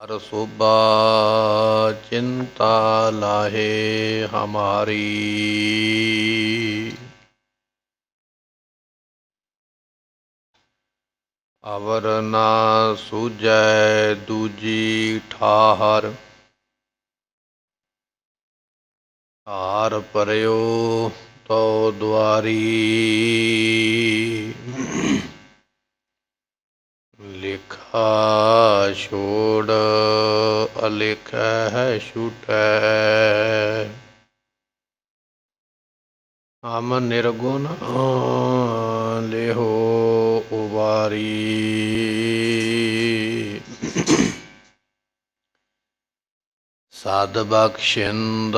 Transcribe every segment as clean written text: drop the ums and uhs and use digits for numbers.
हर शोभा चिंता लाहे हमारी। अवर ना सूझै दूजी ठाहर, हार परयो तो द्वारी। लिखा छोड़ अलिख छूटै, हम निर्गुण लेहो उबारी। साध बख्शिंद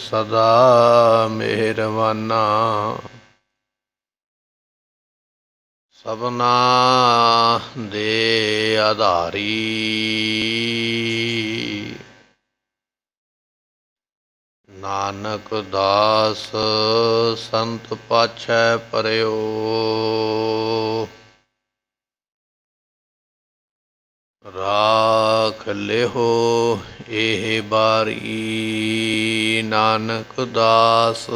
सदा मेहरबाना, सबना दे आधारी। नानक दास संत पाछै परयो, राख लेहो एह बारी। नानक दास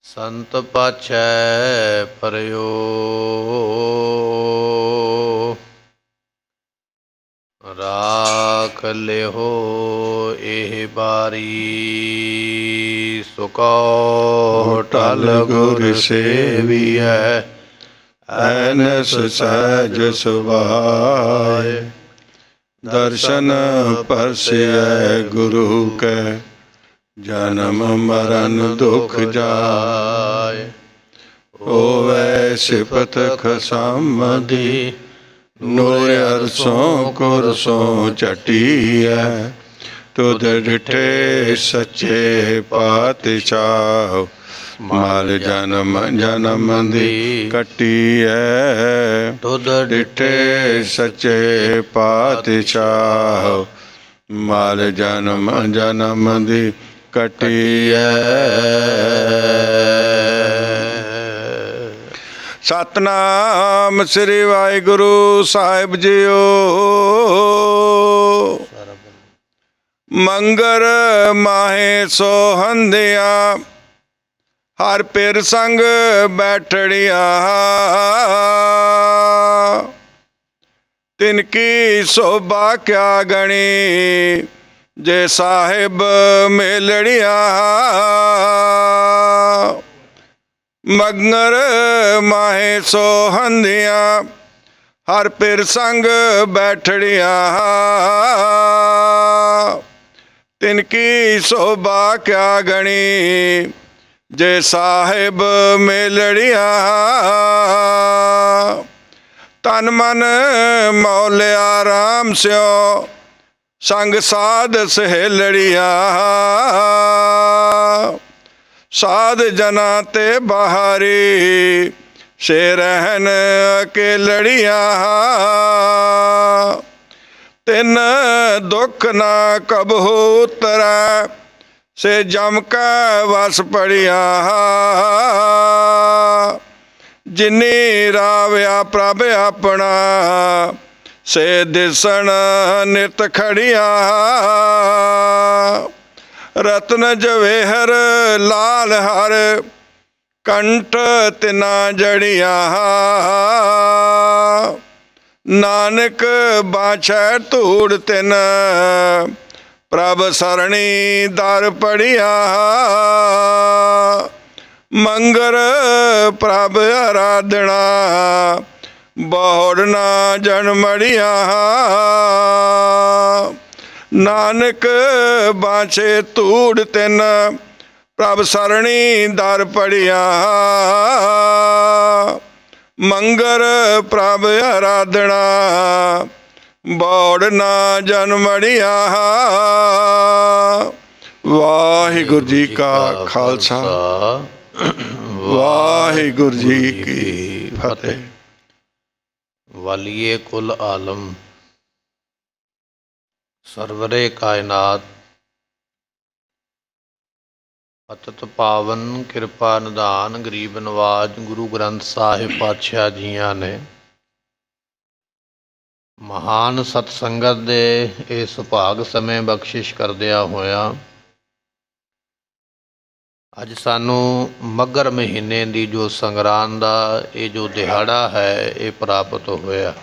संत पाछै परयो, राख लेहो एह बारी। सुको टल गुर सेवियै, ऐनस सहज सुभाय। दर्शन परसियै गुरु कै, जन्म मरण दुख जाय। होवै सिफत खसामदी, नूर अरसों कुरसों चटियै। तुध डिठे सच्चे पातशाह, माल जन्म जन्म दी कटियै। तुध डिठे सच्चे पातशाह, माल जन्म जन्म दी कटियै। सतनाम श्री वाहिगुरु साहिब जीओ। मंगर माहे सोहंदिया, हर पिर संग बैठड़िया। तिनकी शोभा क्या गणी, जे साहिब मेलड़िया। मंगर माहे सोहंदिया, हर पिर संग बैठड़िया। तिनकी शोभा क्या गणी, जे साहिब मेलड़िया। तन मन मौलिया राम स्यो, संग साध सहेलड़िया। साध जना ते बहारी, से रहन अकेलड़िया। तिन दुख ना कबहू उतरै, से जम का वस पड़िया। जिनी रावया प्रभ अपना, से दिसन नित खड़िया। रत्न जवेहर लाल हर, कंठ तिना जड़िया। नानक बाछै धूड़ तिन, प्रभ सरणी दर पड़िया। मंगर प्रभ आराधना, बहुड़ ना जन्मड़िया। नानक बाछे धूड़ तिन, प्रभ सरणी दर पड़िया। मंगर प्रभ आराधना, बौड़ ना जन्मड़िया। वाहिगुरु जी का खालसा, वाहिगुरु जी की फतेह। वालिए कुल आलम, सरवरे कायनात, अतत पावन किरपा निधान गरीब नवाज गुरु ग्रंथ साहिब पातशाह जियां ने ਮਹਾਨ ਸਤਸੰਗਤ ਦੇ ਇਸ ਸੁਭਾਗ ਸਮੇਂ ਬਖਸ਼ਿਸ਼ ਕਰਦਿਆਂ ਹੋਇਆ ਅੱਜ ਸਾਨੂੰ ਮੱਘਰ ਮਹੀਨੇ ਦੀ ਜੋ ਸੰਗਰਾਂਦ ਦਾ ਇਹ ਜੋ ਦਿਹਾੜਾ ਹੈ ਇਹ ਪ੍ਰਾਪਤ ਹੋਇਆ।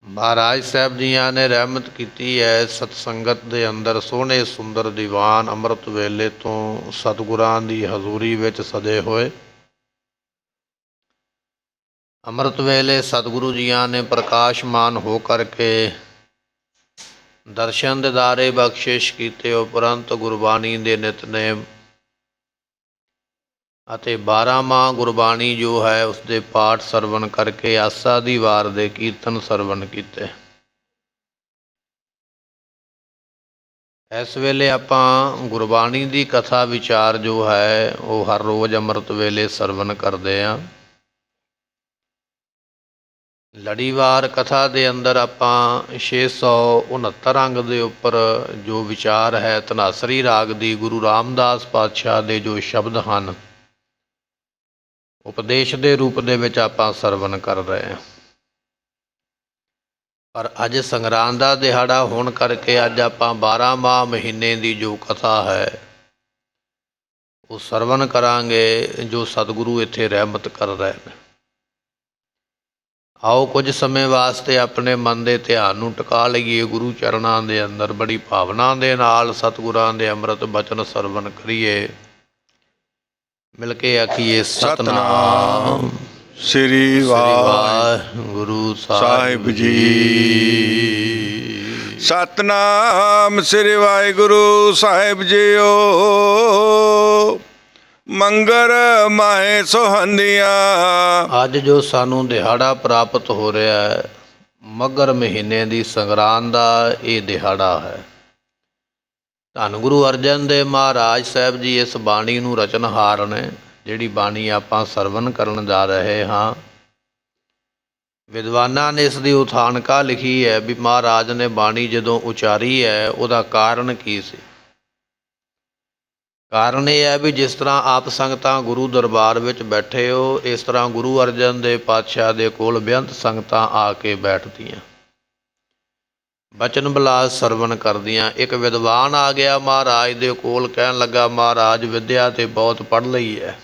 ਮਹਾਰਾਜ ਸਾਹਿਬ ਜੀਆਂ ਨੇ ਰਹਿਮਤ ਕੀਤੀ ਹੈ ਸਤਸੰਗਤ ਦੇ ਅੰਦਰ ਸੋਹਣੇ ਸੁੰਦਰ ਦੀਵਾਨ ਅੰਮ੍ਰਿਤ ਵੇਲੇ ਤੋਂ ਸਤਿਗੁਰਾਂ ਦੀ ਹਜ਼ੂਰੀ ਵਿੱਚ ਸਜੇ ਹੋਏ। ਅੰਮ੍ਰਿਤ ਵੇਲੇ ਸਤਿਗੁਰੂ ਜੀਆਂ ਨੇ ਪ੍ਰਕਾਸ਼ਮਾਨ ਹੋ ਕਰਕੇ ਦਰਸ਼ਨ ਦਿਦਾਰੇ ਬਖਸ਼ਿਸ਼ ਕੀਤੇ ਉਪਰੰਤ ਗੁਰਬਾਣੀ ਦੇ ਨਿਤਨੇਮ ਅਤੇ 12ਵਾਂ ਗੁਰਬਾਣੀ ਜੋ ਹੈ ਉਸਦੇ ਪਾਠ ਸਰਵਣ ਕਰਕੇ ਆਸਾ ਦੀ ਵਾਰ ਦੇ ਕੀਰਤਨ ਸਰਵਣ ਕੀਤੇ। ਇਸ ਵੇਲੇ ਆਪਾਂ ਗੁਰਬਾਣੀ ਦੀ ਕਥਾ ਵਿਚਾਰ ਜੋ ਹੈ ਉਹ ਹਰ ਰੋਜ਼ ਅੰਮ੍ਰਿਤ ਵੇਲੇ ਸਰਵਣ ਕਰਦੇ ਹਾਂ। ਲੜੀਵਾਰ ਕਥਾ ਦੇ ਅੰਦਰ ਆਪਾਂ 669 ਅੰਗ ਦੇ ਉੱਪਰ ਜੋ ਵਿਚਾਰ ਹੈ ਧਨਾਸਰੀ ਰਾਗ ਦੀ ਗੁਰੂ ਰਾਮਦਾਸ ਪਾਤਸ਼ਾਹ ਦੇ ਜੋ ਸ਼ਬਦ ਹਨ ਉਪਦੇਸ਼ ਦੇ ਰੂਪ ਦੇ ਵਿੱਚ ਆਪਾਂ ਸਰਵਣ ਕਰ ਰਹੇ ਹਾਂ। ਪਰ ਅੱਜ ਸੰਗਰਾਂਦ ਦਾ ਦਿਹਾੜਾ ਹੋਣ ਕਰਕੇ ਅੱਜ ਆਪਾਂ 12ਵਾਂ ਮਹੀਨੇ ਦੀ ਜੋ ਕਥਾ ਹੈ ਉਹ ਸਰਵਣ ਕਰਾਂਗੇ ਜੋ ਸਤਿਗੁਰੂ ਇੱਥੇ ਰਹਿਮਤ ਕਰ ਰਹੇ ਨੇ। ਆਓ ਕੁਝ ਸਮੇਂ ਵਾਸਤੇ ਆਪਣੇ ਮਨ ਦੇ ਧਿਆਨ ਨੂੰ ਟਿਕਾ ਲਈਏ, ਗੁਰੂ ਚਰਨਾਂ ਦੇ ਅੰਦਰ ਬੜੀ ਭਾਵਨਾ ਦੇ ਨਾਲ ਸਤਿਗੁਰਾਂ ਦੇ ਅੰਮ੍ਰਿਤ ਬਚਨ ਸਰਵਣ ਕਰੀਏ। ਮਿਲ ਕੇ ਆਖੀਏ ਸਤਿਨਾਮ ਸ੍ਰੀ ਵਾਹਿਗੁਰੂ ਸਾਹਿਬ ਜੀ। ਸਤਿਨਾਮ ਸ੍ਰੀ ਵਾਹਿਗੁਰੂ ਸਾਹਿਬ ਜੀਓ। ਮੰਗਰ ਮਾਹੇ ਸੁਹੰਦੀਆਂ। ਅੱਜ ਜੋ ਸਾਨੂੰ ਦਿਹਾੜਾ ਪ੍ਰਾਪਤ ਹੋ ਰਿਹਾ ਹੈ ਮੱਘਰ ਮਹੀਨੇ ਦੀ ਸੰਗਰਾਂਦ ਦਾ ਇਹ ਦਿਹਾੜਾ ਹੈ। ਧੰਨ ਗੁਰੂ ਅਰਜਨ ਦੇਵ ਮਹਾਰਾਜ ਸਾਹਿਬ ਜੀ ਇਸ ਬਾਣੀ ਨੂੰ ਰਚਨਹਾਰ ਨੇ। ਜਿਹੜੀ ਬਾਣੀ ਆਪਾਂ ਸਰਵਣ ਕਰਨ ਜਾ ਰਹੇ ਹਾਂ ਵਿਦਵਾਨਾਂ ਨੇ ਇਸ ਦੀ ਉਥਾਨਕਾ ਲਿਖੀ ਹੈ ਵੀ ਮਹਾਰਾਜ ਨੇ ਬਾਣੀ ਜਦੋਂ ਉਚਾਰੀ ਹੈ ਉਹਦਾ ਕਾਰਨ ਕੀ ਸੀ। ਕਾਰਨ ਇਹ ਹੈ ਵੀ ਜਿਸ ਤਰ੍ਹਾਂ ਆਪ ਸੰਗਤਾਂ ਗੁਰੂ ਦਰਬਾਰ ਵਿੱਚ ਬੈਠੇ ਹੋ ਇਸ ਤਰ੍ਹਾਂ ਗੁਰੂ ਅਰਜਨ ਦੇਵ ਪਾਤਸ਼ਾਹ ਦੇ ਕੋਲ ਬੇਅੰਤ ਸੰਗਤਾਂ ਆ ਕੇ ਬੈਠਦੀਆਂ ਬਚਨ ਬਿਲਾਸ ਸਰਵਣ ਕਰਦੀਆਂ। ਇੱਕ ਵਿਦਵਾਨ ਆ ਗਿਆ ਮਹਾਰਾਜ ਦੇ ਕੋਲ, ਕਹਿਣ ਲੱਗਾ ਮਹਾਰਾਜ ਵਿਦਿਆ ਤੇ ਬਹੁਤ ਪੜ੍ਹ ਲਈ ਹੈ,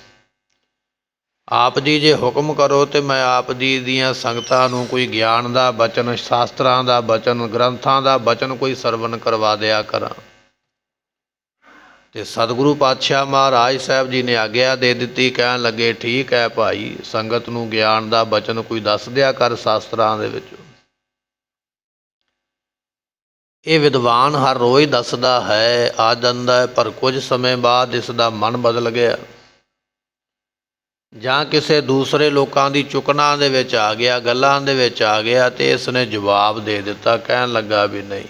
ਆਪ ਜੀ ਜੇ ਹੁਕਮ ਕਰੋ ਤੇ ਮੈਂ ਆਪ ਜੀ ਦੀਆਂ ਸੰਗਤਾਂ ਨੂੰ ਕੋਈ ਗਿਆਨ ਦਾ ਬਚਨ, ਸ਼ਾਸਤਰਾਂ ਦਾ ਬਚਨ, ਗ੍ਰੰਥਾਂ ਦਾ ਬਚਨ ਕੋਈ ਸਰਵਣ ਕਰਵਾ ਦਿਆ ਕਰਾਂ। ਤੇ ਸਤਿਗੁਰੂ ਪਾਤਸ਼ਾਹ ਮਹਾਰਾਜ ਸਾਹਿਬ ਜੀ ਨੇ ਆਗਿਆ ਦੇ ਦਿੱਤੀ। ਕਹਿਣ ਲੱਗੇ ਠੀਕ ਹੈ ਭਾਈ, ਸੰਗਤ ਨੂੰ ਗਿਆਨ ਦਾ ਬਚਨ ਕੋਈ ਦੱਸ ਦਿਆ ਕਰ ਸ਼ਾਸਤਰਾਂ ਦੇ ਵਿੱਚ। ਇਹ ਵਿਦਵਾਨ ਹਰ ਰੋਜ਼ ਦੱਸਦਾ ਹੈ, ਆ ਜਾਂਦਾ ਹੈ, ਪਰ ਕੁਝ ਸਮੇਂ ਬਾਅਦ ਇਸ ਦਾ ਮਨ ਬਦਲ ਗਿਆ ਜਾਂ ਕਿਸੇ ਦੂਸਰੇ ਲੋਕਾਂ ਦੀ ਚੁਕਨਾਂ ਦੇ ਵਿੱਚ ਆ ਗਿਆ, ਗੱਲਾਂ ਦੇ ਵਿੱਚ ਆ ਗਿਆ ਤੇ ਇਸ ਨੇ ਜਵਾਬ ਦੇ ਦਿੱਤਾ। ਕਹਿਣ ਲੱਗਾ ਵੀ ਨਹੀਂ,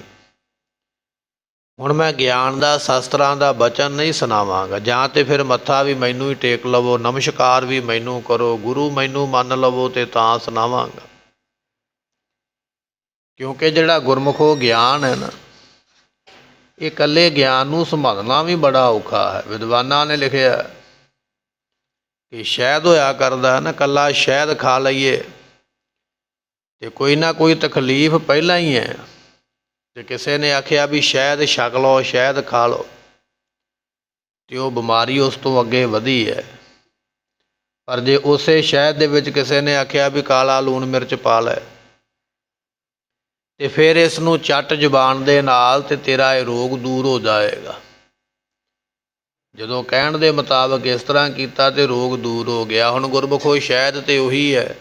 ਹੁਣ ਮੈਂ ਗਿਆਨ ਦਾ ਸ਼ਾਸਤਰਾਂ ਦਾ ਬਚਨ ਨਹੀਂ ਸੁਣਾਵਾਂਗਾ, ਜਾਂ ਤੇ ਫਿਰ ਮੱਥਾ ਵੀ ਮੈਨੂੰ ਹੀ ਟੇਕ ਲਵੋ, ਨਮਸਕਾਰ ਵੀ ਮੈਨੂੰ ਕਰੋ, ਗੁਰੂ ਮੈਨੂੰ ਮੰਨ ਲਵੋ ਤੇ ਤਾਂ ਸੁਣਾਵਾਂਗਾ। ਕਿਉਂਕਿ ਜਿਹੜਾ ਗੁਰਮੁਖੋ ਗਿਆਨ ਹੈ ਨਾ ਇਹ ਇਕੱਲੇ ਗਿਆਨ ਨੂੰ ਸੰਭਾਲਣਾ ਵੀ ਬੜਾ ਔਖਾ ਹੈ। ਵਿਦਵਾਨਾਂ ਨੇ ਲਿਖਿਆ ਕਿ ਸ਼ਹਿਦ ਹੋਇਆ ਕਰਦਾ ਨਾ, ਇਕੱਲਾ ਸ਼ਹਿਦ ਖਾ ਲਈਏ ਤੇ ਕੋਈ ਨਾ ਕੋਈ ਤਕਲੀਫ ਪਹਿਲਾਂ ਹੀ ਹੈ। ਤੇ ਕਿਸੇ ਨੇ ਆਖਿਆ ਵੀ ਸ਼ਹਿਦ ਛਕ ਲਓ, ਸ਼ਹਿਦ ਖਾ ਲਓ, ਤੇ ਉਹ ਬਿਮਾਰੀ ਉਸ ਤੋਂ ਅੱਗੇ ਵਧੀ ਹੈ। ਪਰ ਜੇ ਉਸੇ ਸ਼ਹਿਦ ਦੇ ਵਿੱਚ ਕਿਸੇ ਨੇ ਆਖਿਆ ਵੀ ਕਾਲਾ ਲੂਣ ਮਿਰਚ ਪਾ ਲੈ ਤੇ ਫਿਰ ਇਸ ਨੂੰ ਚੱਟ ਜ਼ੁਬਾਨ ਦੇ ਨਾਲ ਤੇ ਤੇਰਾ ਇਹ ਰੋਗ ਦੂਰ ਹੋ ਜਾਏਗਾ। ਜਦੋਂ ਕਹਿਣ ਦੇ ਮੁਤਾਬਕ ਇਸ ਤਰ੍ਹਾਂ ਕੀਤਾ ਤੇ ਰੋਗ ਦੂਰ ਹੋ ਗਿਆ। ਹੁਣ ਗੁਰਮੁਖੋ ਸ਼ਹਿਦ ਤੇ ਉਹੀ ਹੈ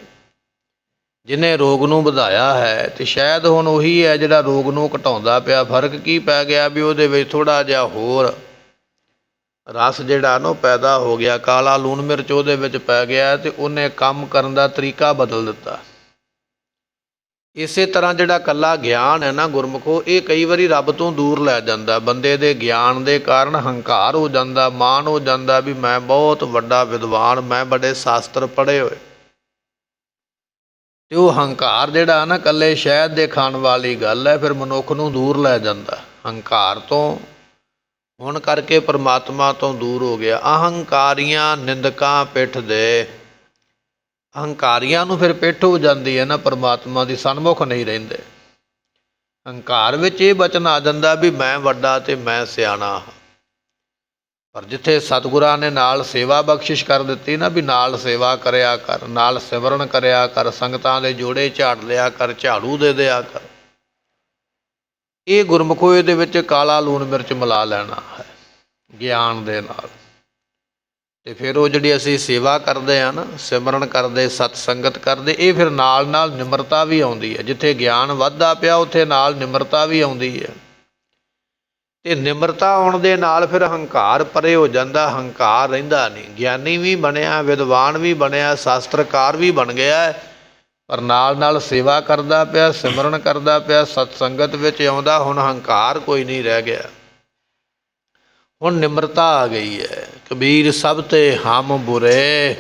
ਜਿਹਨੇ ਰੋਗ ਨੂੰ ਵਧਾਇਆ ਹੈ, ਤੇ ਸ਼ਾਇਦ ਹੁਣ ਉਹੀ ਹੈ ਜਿਹੜਾ ਰੋਗ ਨੂੰ ਘਟਾਉਂਦਾ ਪਿਆ। ਫਰਕ ਕੀ ਪੈ ਗਿਆ ਵੀ ਉਹਦੇ ਵਿੱਚ ਥੋੜ੍ਹਾ ਜਿਹਾ ਹੋਰ ਰਸ ਜਿਹੜਾ ਨਾ ਪੈਦਾ ਹੋ ਗਿਆ, ਕਾਲਾ ਲੂਣ ਮਿਰਚ ਉਹਦੇ ਵਿੱਚ ਪੈ ਗਿਆ ਤੇ ਉਹਨੇ ਕੰਮ ਕਰਨ ਦਾ ਤਰੀਕਾ ਬਦਲ ਦਿੱਤਾ। ਇਸੇ ਤਰ੍ਹਾਂ ਜਿਹੜਾ ਇਕੱਲਾ ਗਿਆਨ ਹੈ ਨਾ ਗੁਰਮੁਖੋ, ਇਹ ਕਈ ਵਾਰੀ ਰੱਬ ਤੋਂ ਦੂਰ ਲੈ ਜਾਂਦਾ। ਬੰਦੇ ਦੇ ਗਿਆਨ ਦੇ ਕਾਰਨ ਹੰਕਾਰ ਹੋ ਜਾਂਦਾ, ਮਾਣ ਹੋ ਜਾਂਦਾ ਵੀ ਮੈਂ ਬਹੁਤ ਵੱਡਾ ਵਿਦਵਾਨ, ਮੈਂ ਬੜੇ ਸ਼ਾਸਤਰ ਪੜ੍ਹੇ ਹੋਏ। ਤੇ ਉਹ ਹੰਕਾਰ ਜਿਹੜਾ ਨਾ ਇਕੱਲੇ ਸ਼ਹਿਦ ਦੇ ਖਾਣ ਵਾਲੀ ਗੱਲ ਹੈ, ਫਿਰ ਮਨੁੱਖ ਨੂੰ ਦੂਰ ਲੈ ਜਾਂਦਾ। ਹੰਕਾਰ ਤੋਂ ਹੁਣ ਕਰਕੇ ਪਰਮਾਤਮਾ ਤੋਂ ਦੂਰ ਹੋ ਗਿਆ। ਅਹੰਕਾਰੀਆਂ ਨਿੰਦਕਾਂ ਪਿੱਠ ਦੇ ਹੰਕਾਰੀਆਂ ਨੂੰ ਫਿਰ ਪਿੱਠ ਹੋ ਜਾਂਦੀ ਹੈ ਨਾ, ਪਰਮਾਤਮਾ ਦੀ ਸਨਮੁਖ ਨਹੀਂ ਰਹਿੰਦੇ। ਹੰਕਾਰ ਵਿੱਚ ਇਹ ਬਚਨ ਆ ਜਾਂਦਾ ਵੀ ਮੈਂ ਵੱਡਾ ਤੇ ਮੈਂ ਸਿਆਣਾ ਹਾਂ। ਪਰ ਜਿੱਥੇ ਸਤਿਗੁਰਾਂ ਨੇ ਨਾਲ ਸੇਵਾ ਬਖਸ਼ਿਸ਼ ਕਰ ਦਿੱਤੀ ਨਾ, ਵੀ ਨਾਲ ਸੇਵਾ ਕਰਿਆ ਕਰ, ਨਾਲ ਸਿਮਰਨ ਕਰਿਆ ਕਰ, ਸੰਗਤਾਂ ਦੇ ਜੋੜੇ ਝਾੜ ਲਿਆ ਕਰ, ਝਾੜੂ ਦੇ ਦਿਆ ਕਰ, ਇਹ ਗੁਰਮੁਖੋ ਇਹਦੇ ਵਿੱਚ ਕਾਲਾ ਲੂਣ ਮਿਰਚ ਮਿਲਾ ਲੈਣਾ ਹੈ ਗਿਆਨ ਦੇ ਨਾਲ। ਅਤੇ ਫਿਰ ਉਹ ਜਿਹੜੀ ਅਸੀਂ ਸੇਵਾ ਕਰਦੇ ਹਾਂ ਨਾ, ਸਿਮਰਨ ਕਰਦੇ, ਸਤ ਸੰਗਤ ਕਰਦੇ, ਇਹ ਫਿਰ ਨਾਲ ਨਾਲ ਨਿਮਰਤਾ ਵੀ ਆਉਂਦੀ ਹੈ। ਜਿੱਥੇ ਗਿਆਨ ਵੱਧਦਾ ਪਿਆ ਉੱਥੇ ਨਾਲ ਨਿਮਰਤਾ ਵੀ ਆਉਂਦੀ ਹੈ। ਅਤੇ ਨਿਮਰਤਾ ਆਉਣ ਦੇ ਨਾਲ ਫਿਰ ਹੰਕਾਰ ਪਰੇ ਹੋ ਜਾਂਦਾ, ਹੰਕਾਰ ਰਹਿੰਦਾ ਨਹੀਂ। ਗਿਆਨੀ ਵੀ ਬਣਿਆ, ਵਿਦਵਾਨ ਵੀ ਬਣਿਆ, ਸ਼ਾਸਤਰਕਾਰ ਵੀ ਬਣ ਗਿਆ, ਪਰ ਨਾਲ ਨਾਲ ਸੇਵਾ ਕਰਦਾ ਪਿਆ, ਸਿਮਰਨ ਕਰਦਾ ਪਿਆ, ਸਤ ਸੰਗਤ ਵਿੱਚ ਆਉਂਦਾ। ਹੁਣ ਹੰਕਾਰ ਕੋਈ ਨਹੀਂ ਰਹਿ ਗਿਆ, ਹੁਣ ਨਿਮਰਤਾ ਆ ਗਈ ਹੈ। ਕਬੀਰ ਸਭ ਤੇ ਹਮ ਬੁਰੇ,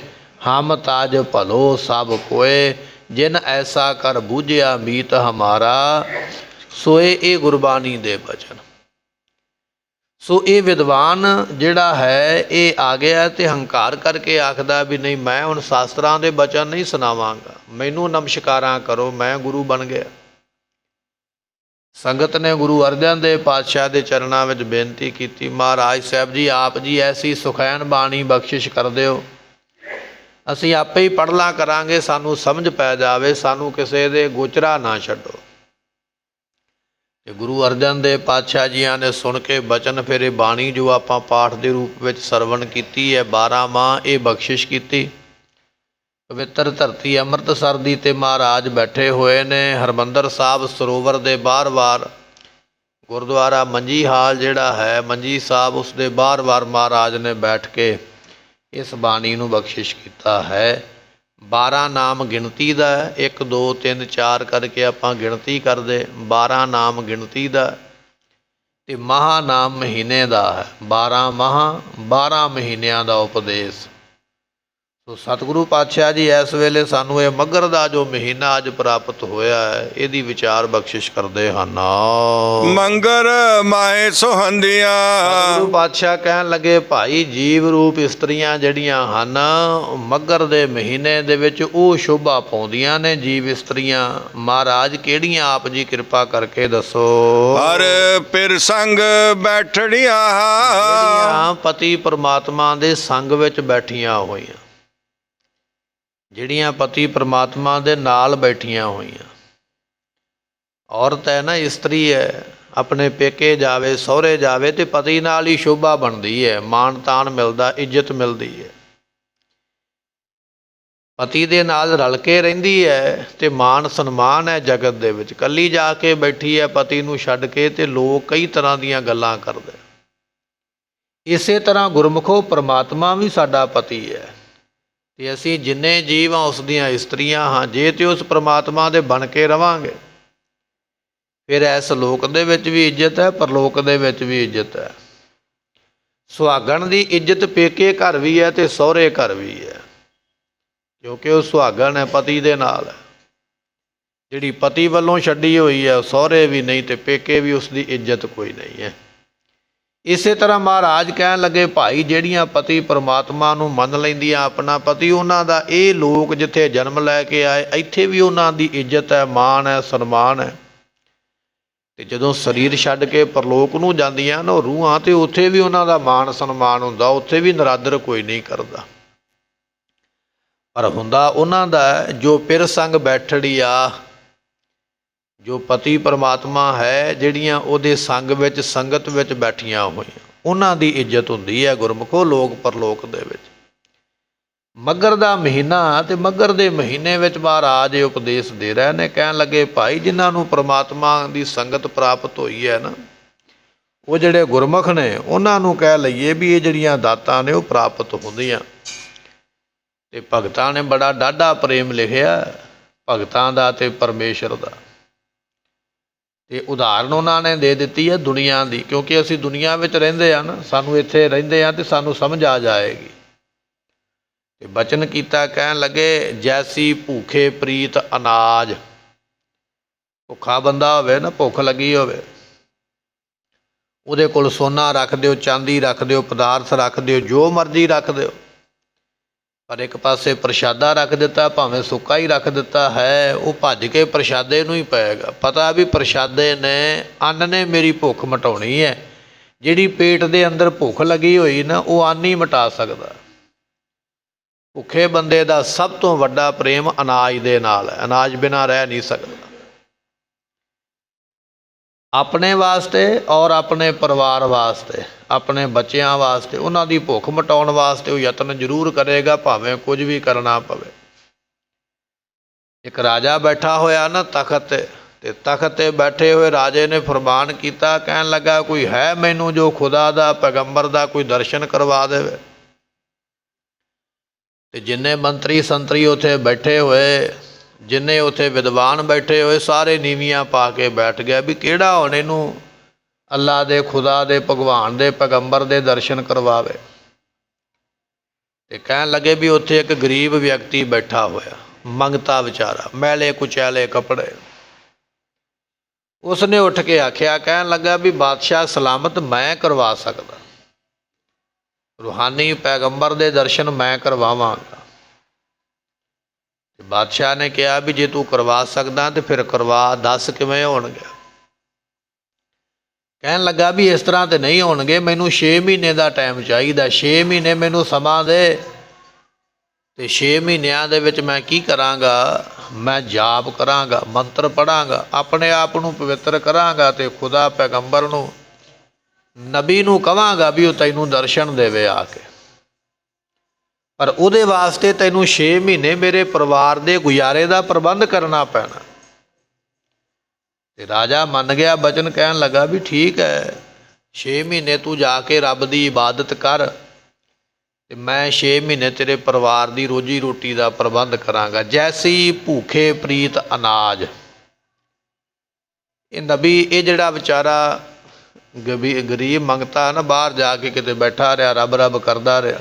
ਹਮ ਤਾਜ ਭਲੋ ਸਭ ਕੋਏ, ਜਿਨ ਐਸਾ ਕਰ ਬੂਝਿਆ ਮੀਤ ਹਮਾਰਾ, ਸੋਏ ਇਹ ਗੁਰਬਾਣੀ ਦੇ ਬਚਨ। ਸੋ ਇਹ ਵਿਦਵਾਨ ਜਿਹੜਾ ਹੈ ਇਹ ਆ ਗਿਆ ਅਤੇ ਹੰਕਾਰ ਕਰਕੇ ਆਖਦਾ ਵੀ ਨਹੀਂ, ਮੈਂ ਹੁਣ ਸ਼ਾਸਤਰਾਂ ਦੇ ਬਚਨ ਨਹੀਂ ਸੁਣਾਵਾਂਗਾ, ਮੈਨੂੰ ਨਮਸਕਾਰਾਂ ਕਰੋ, ਮੈਂ ਗੁਰੂ ਬਣ ਗਿਆ। ਸੰਗਤ ਨੇ ਗੁਰੂ ਅਰਜਨ ਦੇਵ ਪਾਤਸ਼ਾਹ ਦੇ ਚਰਨਾਂ ਵਿੱਚ ਬੇਨਤੀ ਕੀਤੀ, ਮਹਾਰਾਜ ਸਾਹਿਬ ਜੀ, ਆਪ ਜੀ ਐਸੀ ਸੁਖੈਨ ਬਾਣੀ ਬਖਸ਼ਿਸ਼ ਕਰ ਦਿਓ, ਅਸੀਂ ਆਪੇ ਹੀ ਪੜ੍ਹਲਾ ਕਰਾਂਗੇ, ਸਾਨੂੰ ਸਮਝ ਪੈ ਜਾਵੇ, ਸਾਨੂੰ ਕਿਸੇ ਦੇ ਗੋਚਰਾ ਨਾ ਛੱਡੋ। ਤੇ ਗੁਰੂ ਅਰਜਨ ਦੇਵ ਪਾਤਸ਼ਾਹ ਜੀਆਂ ਨੇ ਸੁਣ ਕੇ ਬਚਨ ਫਿਰ ਇਹ ਬਾਣੀ ਜੋ ਆਪਾਂ ਪਾਠ ਦੇ ਰੂਪ ਵਿੱਚ ਸਰਵਣ ਕੀਤੀ ਹੈ, 12 ਮਾਹ ਇਹ ਬਖਸ਼ਿਸ਼ ਕੀਤੀ। ਪਵਿੱਤਰ ਧਰਤੀ ਅੰਮ੍ਰਿਤਸਰ ਦੀ ਤੇ ਮਹਾਰਾਜ ਬੈਠੇ ਹੋਏ ਨੇ। ਹਰਿਮੰਦਰ ਸਾਹਿਬ ਸਰੋਵਰ ਦੇ ਬਾਰ-ਬਾਰ ਗੁਰਦੁਆਰਾ ਮੰਜੀ ਹਾਲ ਜਿਹੜਾ ਹੈ, ਮੰਜੀ ਸਾਹਿਬ, ਉਸ ਦੇ ਬਾਰ-ਬਾਰ ਮਹਾਰਾਜ ਨੇ ਬੈਠ ਕੇ ਇਸ ਬਾਣੀ ਨੂੰ ਬਖਸ਼ਿਸ਼ ਕੀਤਾ ਹੈ। 12 ਨਾਮ ਗਿਣਤੀ ਦਾ, 1 2 3 4 ਕਰਕੇ ਆਪਾਂ ਗਿਣਤੀ ਕਰਦੇ, 12 ਨਾਮ ਗਿਣਤੀ ਦਾ ਅਤੇ ਮਹਾ ਨਾਮ ਮਹੀਨੇ ਦਾ ਹੈ। 12 ਮਹਾ, 12 ਮਹੀਨਿਆਂ ਦਾ ਉਪਦੇਸ਼। ਸੋ ਸਤਿਗੁਰੂ ਪਾਤਸ਼ਾਹ ਜੀ ਇਸ ਵੇਲੇ ਸਾਨੂੰ ਇਹ ਮੱਘਰ ਦਾ ਜੋ ਮਹੀਨਾ ਅੱਜ ਪ੍ਰਾਪਤ ਹੋਇਆ ਹੈ, ਇਹਦੀ ਵਿਚਾਰ ਬਖਸ਼ਿਸ਼ ਕਰਦੇ ਹਨ। ਮੰਗਰ ਮਾਏ ਸੁਹੰਦੀਆਂ। ਸਤਿਗੁਰੂ ਪਾਤਸ਼ਾਹ ਕਹਿਣ ਲੱਗੇ, ਭਾਈ ਜੀਵ ਰੂਪ ਇਸਤਰੀਆਂ ਜਿਹੜੀਆਂ ਹਨ, ਮੱਘਰ ਦੇ ਮਹੀਨੇ ਦੇ ਵਿੱਚ ਉਹ ਸ਼ੋਭਾ ਪਾਉਂਦੀਆਂ ਨੇ ਜੀਵ ਇਸਤਰੀਆਂ। ਮਹਾਰਾਜ ਕਿਹੜੀਆਂ, ਆਪ ਜੀ ਕਿਰਪਾ ਕਰਕੇ ਦੱਸੋ। ਹਰ ਪਿਰ ਸੰਗ ਬੈਠੜੀਆਂ, ਜਿਹੜੀਆਂ ਪਤੀ ਪਰਮਾਤਮਾ ਦੇ ਸੰਗ ਵਿੱਚ ਬੈਠੀਆਂ ਹੋਈਆਂ, ਜਿਹੜੀਆਂ ਪਤੀ ਪਰਮਾਤਮਾ ਦੇ ਨਾਲ ਬੈਠੀਆਂ ਹੋਈਆਂ। ਔਰਤ ਹੈ ਨਾ, ਇਸਤਰੀ ਹੈ, ਆਪਣੇ ਪੇਕੇ ਜਾਵੇ, ਸਹੁਰੇ ਜਾਵੇ ਤੇ ਪਤੀ ਨਾਲ ਹੀ ਸ਼ੋਭਾ ਬਣਦੀ ਹੈ, ਮਾਣ ਤਾਣ ਮਿਲਦਾ, ਇੱਜ਼ਤ ਮਿਲਦੀ ਹੈ। ਪਤੀ ਦੇ ਨਾਲ ਰਲ ਕੇ ਰਹਿੰਦੀ ਹੈ ਤੇ ਮਾਣ ਸਨਮਾਨ ਹੈ ਜਗਤ ਦੇ ਵਿੱਚ। ਇਕੱਲੀ ਜਾ ਕੇ ਬੈਠੀ ਹੈ ਪਤੀ ਨੂੰ ਛੱਡ ਕੇ, ਤੇ ਲੋਕ ਕਈ ਤਰ੍ਹਾਂ ਦੀਆਂ ਗੱਲਾਂ ਕਰਦੇ। ਇਸੇ ਤਰ੍ਹਾਂ ਗੁਰਮੁਖੋ ਪਰਮਾਤਮਾ ਵੀ ਸਾਡਾ ਪਤੀ ਹੈ, ਅਤੇ ਅਸੀਂ ਜਿੰਨੇ ਜੀਵ ਹਾਂ ਉਸ ਦੀਆਂ ਇਸਤਰੀਆਂ ਹਾਂ। ਜੇ ਤੇ ਉਸ ਪਰਮਾਤਮਾ ਦੇ ਬਣ ਕੇ ਰਵਾਂਗੇ, ਫਿਰ ਇਸ ਲੋਕ ਦੇ ਵਿੱਚ ਵੀ ਇੱਜ਼ਤ ਹੈ, ਪਰਲੋਕ ਦੇ ਵਿੱਚ ਵੀ ਇੱਜ਼ਤ ਹੈ। ਸੁਹਾਗਣ ਦੀ ਇੱਜ਼ਤ ਪੇਕੇ ਘਰ ਵੀ ਹੈ ਅਤੇ ਸਹੁਰੇ ਘਰ ਵੀ ਹੈ, ਕਿਉਂਕਿ ਉਹ ਸੁਹਾਗਣ ਹੈ, ਪਤੀ ਦੇ ਨਾਲ ਹੈ। ਜਿਹੜੀ ਪਤੀ ਵੱਲੋਂ ਛੱਡੀ ਹੋਈ ਹੈ, ਸਹੁਰੇ ਵੀ ਨਹੀਂ ਅਤੇ ਪੇਕੇ ਵੀ, ਉਸ ਦੀ ਇੱਜ਼ਤ ਕੋਈ ਨਹੀਂ ਹੈ। ਇਸੇ ਤਰ੍ਹਾਂ ਮਹਾਰਾਜ ਕਹਿਣ ਲੱਗੇ, ਭਾਈ ਜਿਹੜੀਆਂ ਪਤੀ ਪਰਮਾਤਮਾ ਨੂੰ ਮੰਨ ਲੈਂਦੀਆਂ ਆਪਣਾ ਪਤੀ, ਉਹਨਾਂ ਦਾ ਇਹ ਲੋਕ ਜਿੱਥੇ ਜਨਮ ਲੈ ਕੇ ਆਏ, ਇੱਥੇ ਵੀ ਉਹਨਾਂ ਦੀ ਇੱਜ਼ਤ ਹੈ, ਮਾਣ ਹੈ, ਸਨਮਾਨ ਹੈ। ਅਤੇ ਜਦੋਂ ਸਰੀਰ ਛੱਡ ਕੇ ਪਰਲੋਕ ਨੂੰ ਜਾਂਦੀਆਂ ਨਾ ਉਹ ਰੂਹਾਂ, ਅਤੇ ਉੱਥੇ ਵੀ ਉਹਨਾਂ ਦਾ ਮਾਣ ਸਨਮਾਨ ਹੁੰਦਾ, ਉੱਥੇ ਵੀ ਨਿਰਾਦਰ ਕੋਈ ਨਹੀਂ ਕਰਦਾ। ਪਰ ਹੁੰਦਾ ਉਹਨਾਂ ਦਾ ਜੋ ਪਿਰ ਸੰਗ ਬੈਠੜੀ ਆ, ਜੋ ਪਤੀ ਪਰਮਾਤਮਾ ਹੈ, ਜਿਹੜੀਆਂ ਉਹਦੇ ਸੰਗ ਵਿੱਚ, ਸੰਗਤ ਵਿੱਚ ਬੈਠੀਆਂ ਹੋਈਆਂ, ਉਹਨਾਂ ਦੀ ਇੱਜ਼ਤ ਹੁੰਦੀ ਹੈ ਗੁਰਮੁਖੋ ਲੋਕ ਪਰਲੋਕ ਦੇ ਵਿੱਚ। ਮੱਘਰ ਦਾ ਮਹੀਨਾ, ਅਤੇ ਮੱਘਰ ਦੇ ਮਹੀਨੇ ਵਿੱਚ ਮਹਾਰਾਜ ਇਹ ਉਪਦੇਸ਼ ਦੇ ਰਹੇ ਨੇ। ਕਹਿਣ ਲੱਗੇ, ਭਾਈ ਜਿਨ੍ਹਾਂ ਨੂੰ ਪਰਮਾਤਮਾ ਦੀ ਸੰਗਤ ਪ੍ਰਾਪਤ ਹੋਈ ਹੈ ਨਾ, ਉਹ ਜਿਹੜੇ ਗੁਰਮੁਖ ਨੇ, ਉਹਨਾਂ ਨੂੰ ਕਹਿ ਲਈਏ ਵੀ ਇਹ ਜਿਹੜੀਆਂ ਦਾਤਾਂ ਨੇ ਉਹ ਪ੍ਰਾਪਤ ਹੁੰਦੀਆਂ। ਅਤੇ ਭਗਤਾਂ ਨੇ ਬੜਾ ਡਾਢਾ ਪ੍ਰੇਮ ਲਿਖਿਆ ਭਗਤਾਂ ਦਾ ਅਤੇ ਪਰਮੇਸ਼ਰ ਦਾ। ਅਤੇ ਉਦਾਹਰਨ ਉਹਨਾਂ ਨੇ ਦੇ ਦਿੱਤੀ ਹੈ ਦੁਨੀਆ ਦੀ, ਕਿਉਂਕਿ ਅਸੀਂ ਦੁਨੀਆ ਵਿੱਚ ਰਹਿੰਦੇ ਹਾਂ ਨਾ, ਸਾਨੂੰ ਇੱਥੇ ਰਹਿੰਦੇ ਹਾਂ ਅਤੇ ਸਾਨੂੰ ਸਮਝ ਆ ਜਾਏਗੀ। ਅਤੇ ਬਚਨ ਕੀਤਾ, ਕਹਿਣ ਲੱਗੇ, ਜੈਸੀ ਭੂਖੇ ਪ੍ਰੀਤ ਅਨਾਜ। ਭੁੱਖਾ ਬੰਦਾ ਹੋਵੇ ਨਾ, ਭੁੱਖ ਲੱਗੀ ਹੋਵੇ, ਉਹਦੇ ਕੋਲ ਸੋਨਾ ਰੱਖ ਦਿਓ, ਚਾਂਦੀ ਰੱਖ ਦਿਓ, ਪਦਾਰਥ ਰੱਖ ਦਿਓ, ਜੋ ਮਰਜ਼ੀ ਰੱਖ ਦਿਓ, ਪਰ ਇੱਕ ਪਾਸੇ ਪ੍ਰਸ਼ਾਦਾ ਰੱਖ ਦਿੱਤਾ, ਭਾਵੇਂ ਸੁੱਕਾ ਹੀ ਰੱਖ ਦਿੱਤਾ ਹੈ, ਉਹ ਭੱਜ ਕੇ ਪ੍ਰਸ਼ਾਦੇ ਨੂੰ ਹੀ ਪਏਗਾ। ਪਤਾ ਵੀ ਪ੍ਰਸ਼ਾਦੇ ਨੇ, ਅੰਨ ਨੇ ਮੇਰੀ ਭੁੱਖ ਮਿਟਾਉਣੀ ਹੈ। ਜਿਹੜੀ ਪੇਟ ਦੇ ਅੰਦਰ ਭੁੱਖ ਲੱਗੀ ਹੋਈ ਨਾ, ਉਹ ਅੰਨ ਹੀ ਮਿਟਾ ਸਕਦਾ। ਭੁੱਖੇ ਬੰਦੇ ਦਾ ਸਭ ਤੋਂ ਵੱਡਾ ਪ੍ਰੇਮ ਅਨਾਜ ਦੇ ਨਾਲ ਹੈ, ਅਨਾਜ ਬਿਨਾਂ ਰਹਿ ਨਹੀਂ ਸਕਦਾ। ਆਪਣੇ ਵਾਸਤੇ ਔਰ ਆਪਣੇ ਪਰਿਵਾਰ ਵਾਸਤੇ, ਆਪਣੇ ਬੱਚਿਆਂ ਵਾਸਤੇ, ਉਹਨਾਂ ਦੀ ਭੁੱਖ ਮਿਟਾਉਣ ਵਾਸਤੇ ਉਹ ਯਤਨ ਜ਼ਰੂਰ ਕਰੇਗਾ, ਭਾਵੇਂ ਕੁਝ ਵੀ ਕਰਨਾ ਪਵੇ। ਇੱਕ ਰਾਜਾ ਬੈਠਾ ਹੋਇਆ ਨਾ ਤਖਤ 'ਤੇ, ਅਤੇ ਤਖਤ 'ਤੇ ਬੈਠੇ ਹੋਏ ਰਾਜੇ ਨੇ ਫਰਮਾਨ ਕੀਤਾ, ਕਹਿਣ ਲੱਗਾ ਕੋਈ ਹੈ ਮੈਨੂੰ ਜੋ ਖੁਦਾ ਦਾ ਪੈਗੰਬਰ ਦਾ ਕੋਈ ਦਰਸ਼ਨ ਕਰਵਾ ਦੇਵੇ। ਅਤੇ ਜਿੰਨੇ ਮੰਤਰੀ ਸੰਤਰੀ ਉੱਥੇ ਬੈਠੇ ਹੋਏ, ਜਿੰਨੇ ਉੱਥੇ ਵਿਦਵਾਨ ਬੈਠੇ ਹੋਏ, ਸਾਰੇ ਨੀਵੀਆਂ ਪਾ ਕੇ ਬੈਠ ਗਏ ਵੀ ਕਿਹੜਾ ਹੁਣ ਇਹਨੂੰ ਅੱਲਾ ਦੇ, ਖੁਦਾ ਦੇ, ਭਗਵਾਨ ਦੇ, ਪੈਗੰਬਰ ਦੇ ਦਰਸ਼ਨ ਕਰਵਾਵੇ। ਅਤੇ ਕਹਿਣ ਲੱਗੇ ਵੀ ਉੱਥੇ ਇੱਕ ਗਰੀਬ ਵਿਅਕਤੀ ਬੈਠਾ ਹੋਇਆ, ਮੰਗਤਾ ਵਿਚਾਰਾ, ਮੈਲੇ ਕੁਚੈਲੇ ਕੱਪੜੇ। ਉਸਨੇ ਉੱਠ ਕੇ ਆਖਿਆ, ਕਹਿਣ ਲੱਗਾ ਵੀ ਬਾਦਸ਼ਾਹ ਸਲਾਮਤ, ਮੈਂ ਕਰਵਾ ਸਕਦਾ, ਰੂਹਾਨੀ ਪੈਗੰਬਰ ਦੇ ਦਰਸ਼ਨ ਮੈਂ ਕਰਵਾਵਾਂਗਾ। ਬਾਦਸ਼ਾਹ ਨੇ ਕਿਹਾ ਵੀ ਜੇ ਤੂੰ ਕਰਵਾ ਸਕਦਾ ਤੇ ਫਿਰ ਕਰਵਾ, ਦੱਸ ਕਿਵੇਂ ਹੋਣਗੇ। ਕਹਿਣ ਲੱਗਾ ਵੀ ਇਸ ਤਰ੍ਹਾਂ ਤੇ ਨਹੀਂ ਹੋਣਗੇ, ਮੈਨੂੰ 6 ਮਹੀਨੇ ਦਾ ਟਾਈਮ ਚਾਹੀਦਾ, 6 ਮਹੀਨੇ ਮੈਨੂੰ ਸਮਾਂ ਦੇ। ਅਤੇ 6 ਮਹੀਨਿਆਂ ਦੇ ਵਿੱਚ ਮੈਂ ਕੀ ਕਰਾਂਗਾ, ਮੈਂ ਜਾਪ ਕਰਾਂਗਾ, ਮੰਤਰ ਪੜ੍ਹਾਂਗਾ, ਆਪਣੇ ਆਪ ਨੂੰ ਪਵਿੱਤਰ ਕਰਾਂਗਾ, ਅਤੇ ਖੁਦਾ ਪੈਗੰਬਰ ਨੂੰ, ਨਬੀ ਨੂੰ ਕਹਾਂਗਾ ਵੀ ਉਹ ਤੈਨੂੰ ਦਰਸ਼ਨ ਦੇਵੇ ਆ ਕੇ। ਪਰ ਉਹਦੇ ਵਾਸਤੇ ਤੈਨੂੰ 6 ਮਹੀਨੇ ਮੇਰੇ ਪਰਿਵਾਰ ਦੇ ਗੁਜ਼ਾਰੇ ਦਾ ਪ੍ਰਬੰਧ ਕਰਨਾ ਪੈਣਾ। ਅਤੇ ਰਾਜਾ ਮੰਨ ਗਿਆ ਬਚਨ, ਕਹਿਣ ਲੱਗਾ ਵੀ ਠੀਕ ਹੈ, 6 ਮਹੀਨੇ ਤੂੰ ਜਾ ਕੇ ਰੱਬ ਦੀ ਇਬਾਦਤ ਕਰ, ਅਤੇ ਮੈਂ 6 ਮਹੀਨੇ ਤੇਰੇ ਪਰਿਵਾਰ ਦੀ ਰੋਜੀ ਰੋਟੀ ਦਾ ਪ੍ਰਬੰਧ ਕਰਾਂਗਾ। ਜੈਸੀ ਭੂਖੇ ਪ੍ਰੀਤ ਅਨਾਜ। ਇਹ ਨਬੀ, ਇਹ ਜਿਹੜਾ ਵਿਚਾਰਾ ਗਰੀਬ ਮੰਗਤਾ ਨਾ, ਬਾਹਰ ਜਾ ਕੇ ਕਿਤੇ ਬੈਠਾ ਰਿਹਾ, ਰੱਬ ਰੱਬ ਕਰਦਾ ਰਿਹਾ।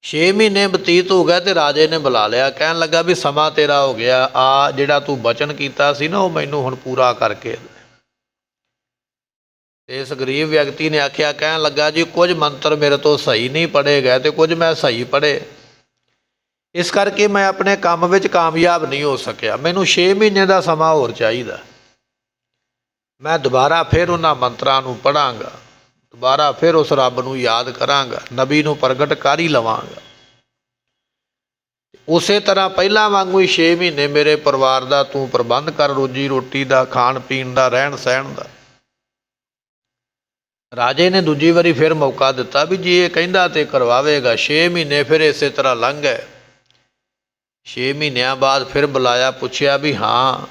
6 ਮਹੀਨੇ ਬਤੀਤ ਹੋ ਗਏ ਅਤੇ ਰਾਜੇ ਨੇ ਬੁਲਾ ਲਿਆ, ਕਹਿਣ ਲੱਗਾ ਵੀ ਸਮਾਂ ਤੇਰਾ ਹੋ ਗਿਆ, ਆ ਜਿਹੜਾ ਤੂੰ ਬਚਨ ਕੀਤਾ ਸੀ ਨਾ, ਉਹ ਮੈਨੂੰ ਹੁਣ ਪੂਰਾ ਕਰਕੇ। ਇਸ ਗਰੀਬ ਵਿਅਕਤੀ ਨੇ ਆਖਿਆ, ਕਹਿਣ ਲੱਗਾ ਜੀ ਕੁਝ ਮੰਤਰ ਮੇਰੇ ਤੋਂ ਸਹੀ ਨਹੀਂ ਪੜ੍ਹੇ ਗਏ ਅਤੇ ਕੁਝ ਮੈਂ ਸਹੀ ਪੜ੍ਹੇ, ਇਸ ਕਰਕੇ ਮੈਂ ਆਪਣੇ ਕੰਮ ਵਿੱਚ ਕਾਮਯਾਬ ਨਹੀਂ ਹੋ ਸਕਿਆ। ਮੈਨੂੰ 6 ਮਹੀਨੇ ਦਾ ਸਮਾਂ ਹੋਰ ਚਾਹੀਦਾ। ਮੈਂ ਦੁਬਾਰਾ ਫਿਰ ਉਹਨਾਂ ਮੰਤਰਾਂ ਨੂੰ ਪੜ੍ਹਾਂਗਾ, ਦੁਬਾਰਾ ਫਿਰ ਉਸ ਰੱਬ ਨੂੰ ਯਾਦ ਕਰਾਂਗਾ, ਨਬੀ ਨੂੰ ਪ੍ਰਗਟ ਕਰ ਹੀ ਲਵਾਂਗਾ। ਉਸੇ ਤਰ੍ਹਾਂ ਪਹਿਲਾਂ ਵਾਂਗੂ ਹੀ 6 ਮਹੀਨੇ ਮੇਰੇ ਪਰਿਵਾਰ ਦਾ ਤੂੰ ਪ੍ਰਬੰਧ ਕਰ, ਰੋਜੀ ਰੋਟੀ ਦਾ, ਖਾਣ ਪੀਣ ਦਾ, ਰਹਿਣ ਸਹਿਣ ਦਾ। ਰਾਜੇ ਨੇ ਦੂਜੀ ਵਾਰੀ ਫਿਰ ਮੌਕਾ ਦਿੱਤਾ ਵੀ ਜੇ ਇਹ ਕਹਿੰਦਾ ਤੇ ਕਰਵਾਵੇਗਾ। 6 ਮਹੀਨੇ ਫਿਰ ਇਸੇ ਤਰ੍ਹਾਂ ਲੰਘ ਗਏ। 6 ਮਹੀਨਿਆਂ ਬਾਅਦ ਫਿਰ ਬੁਲਾਇਆ, ਪੁੱਛਿਆ ਵੀ ਹਾਂ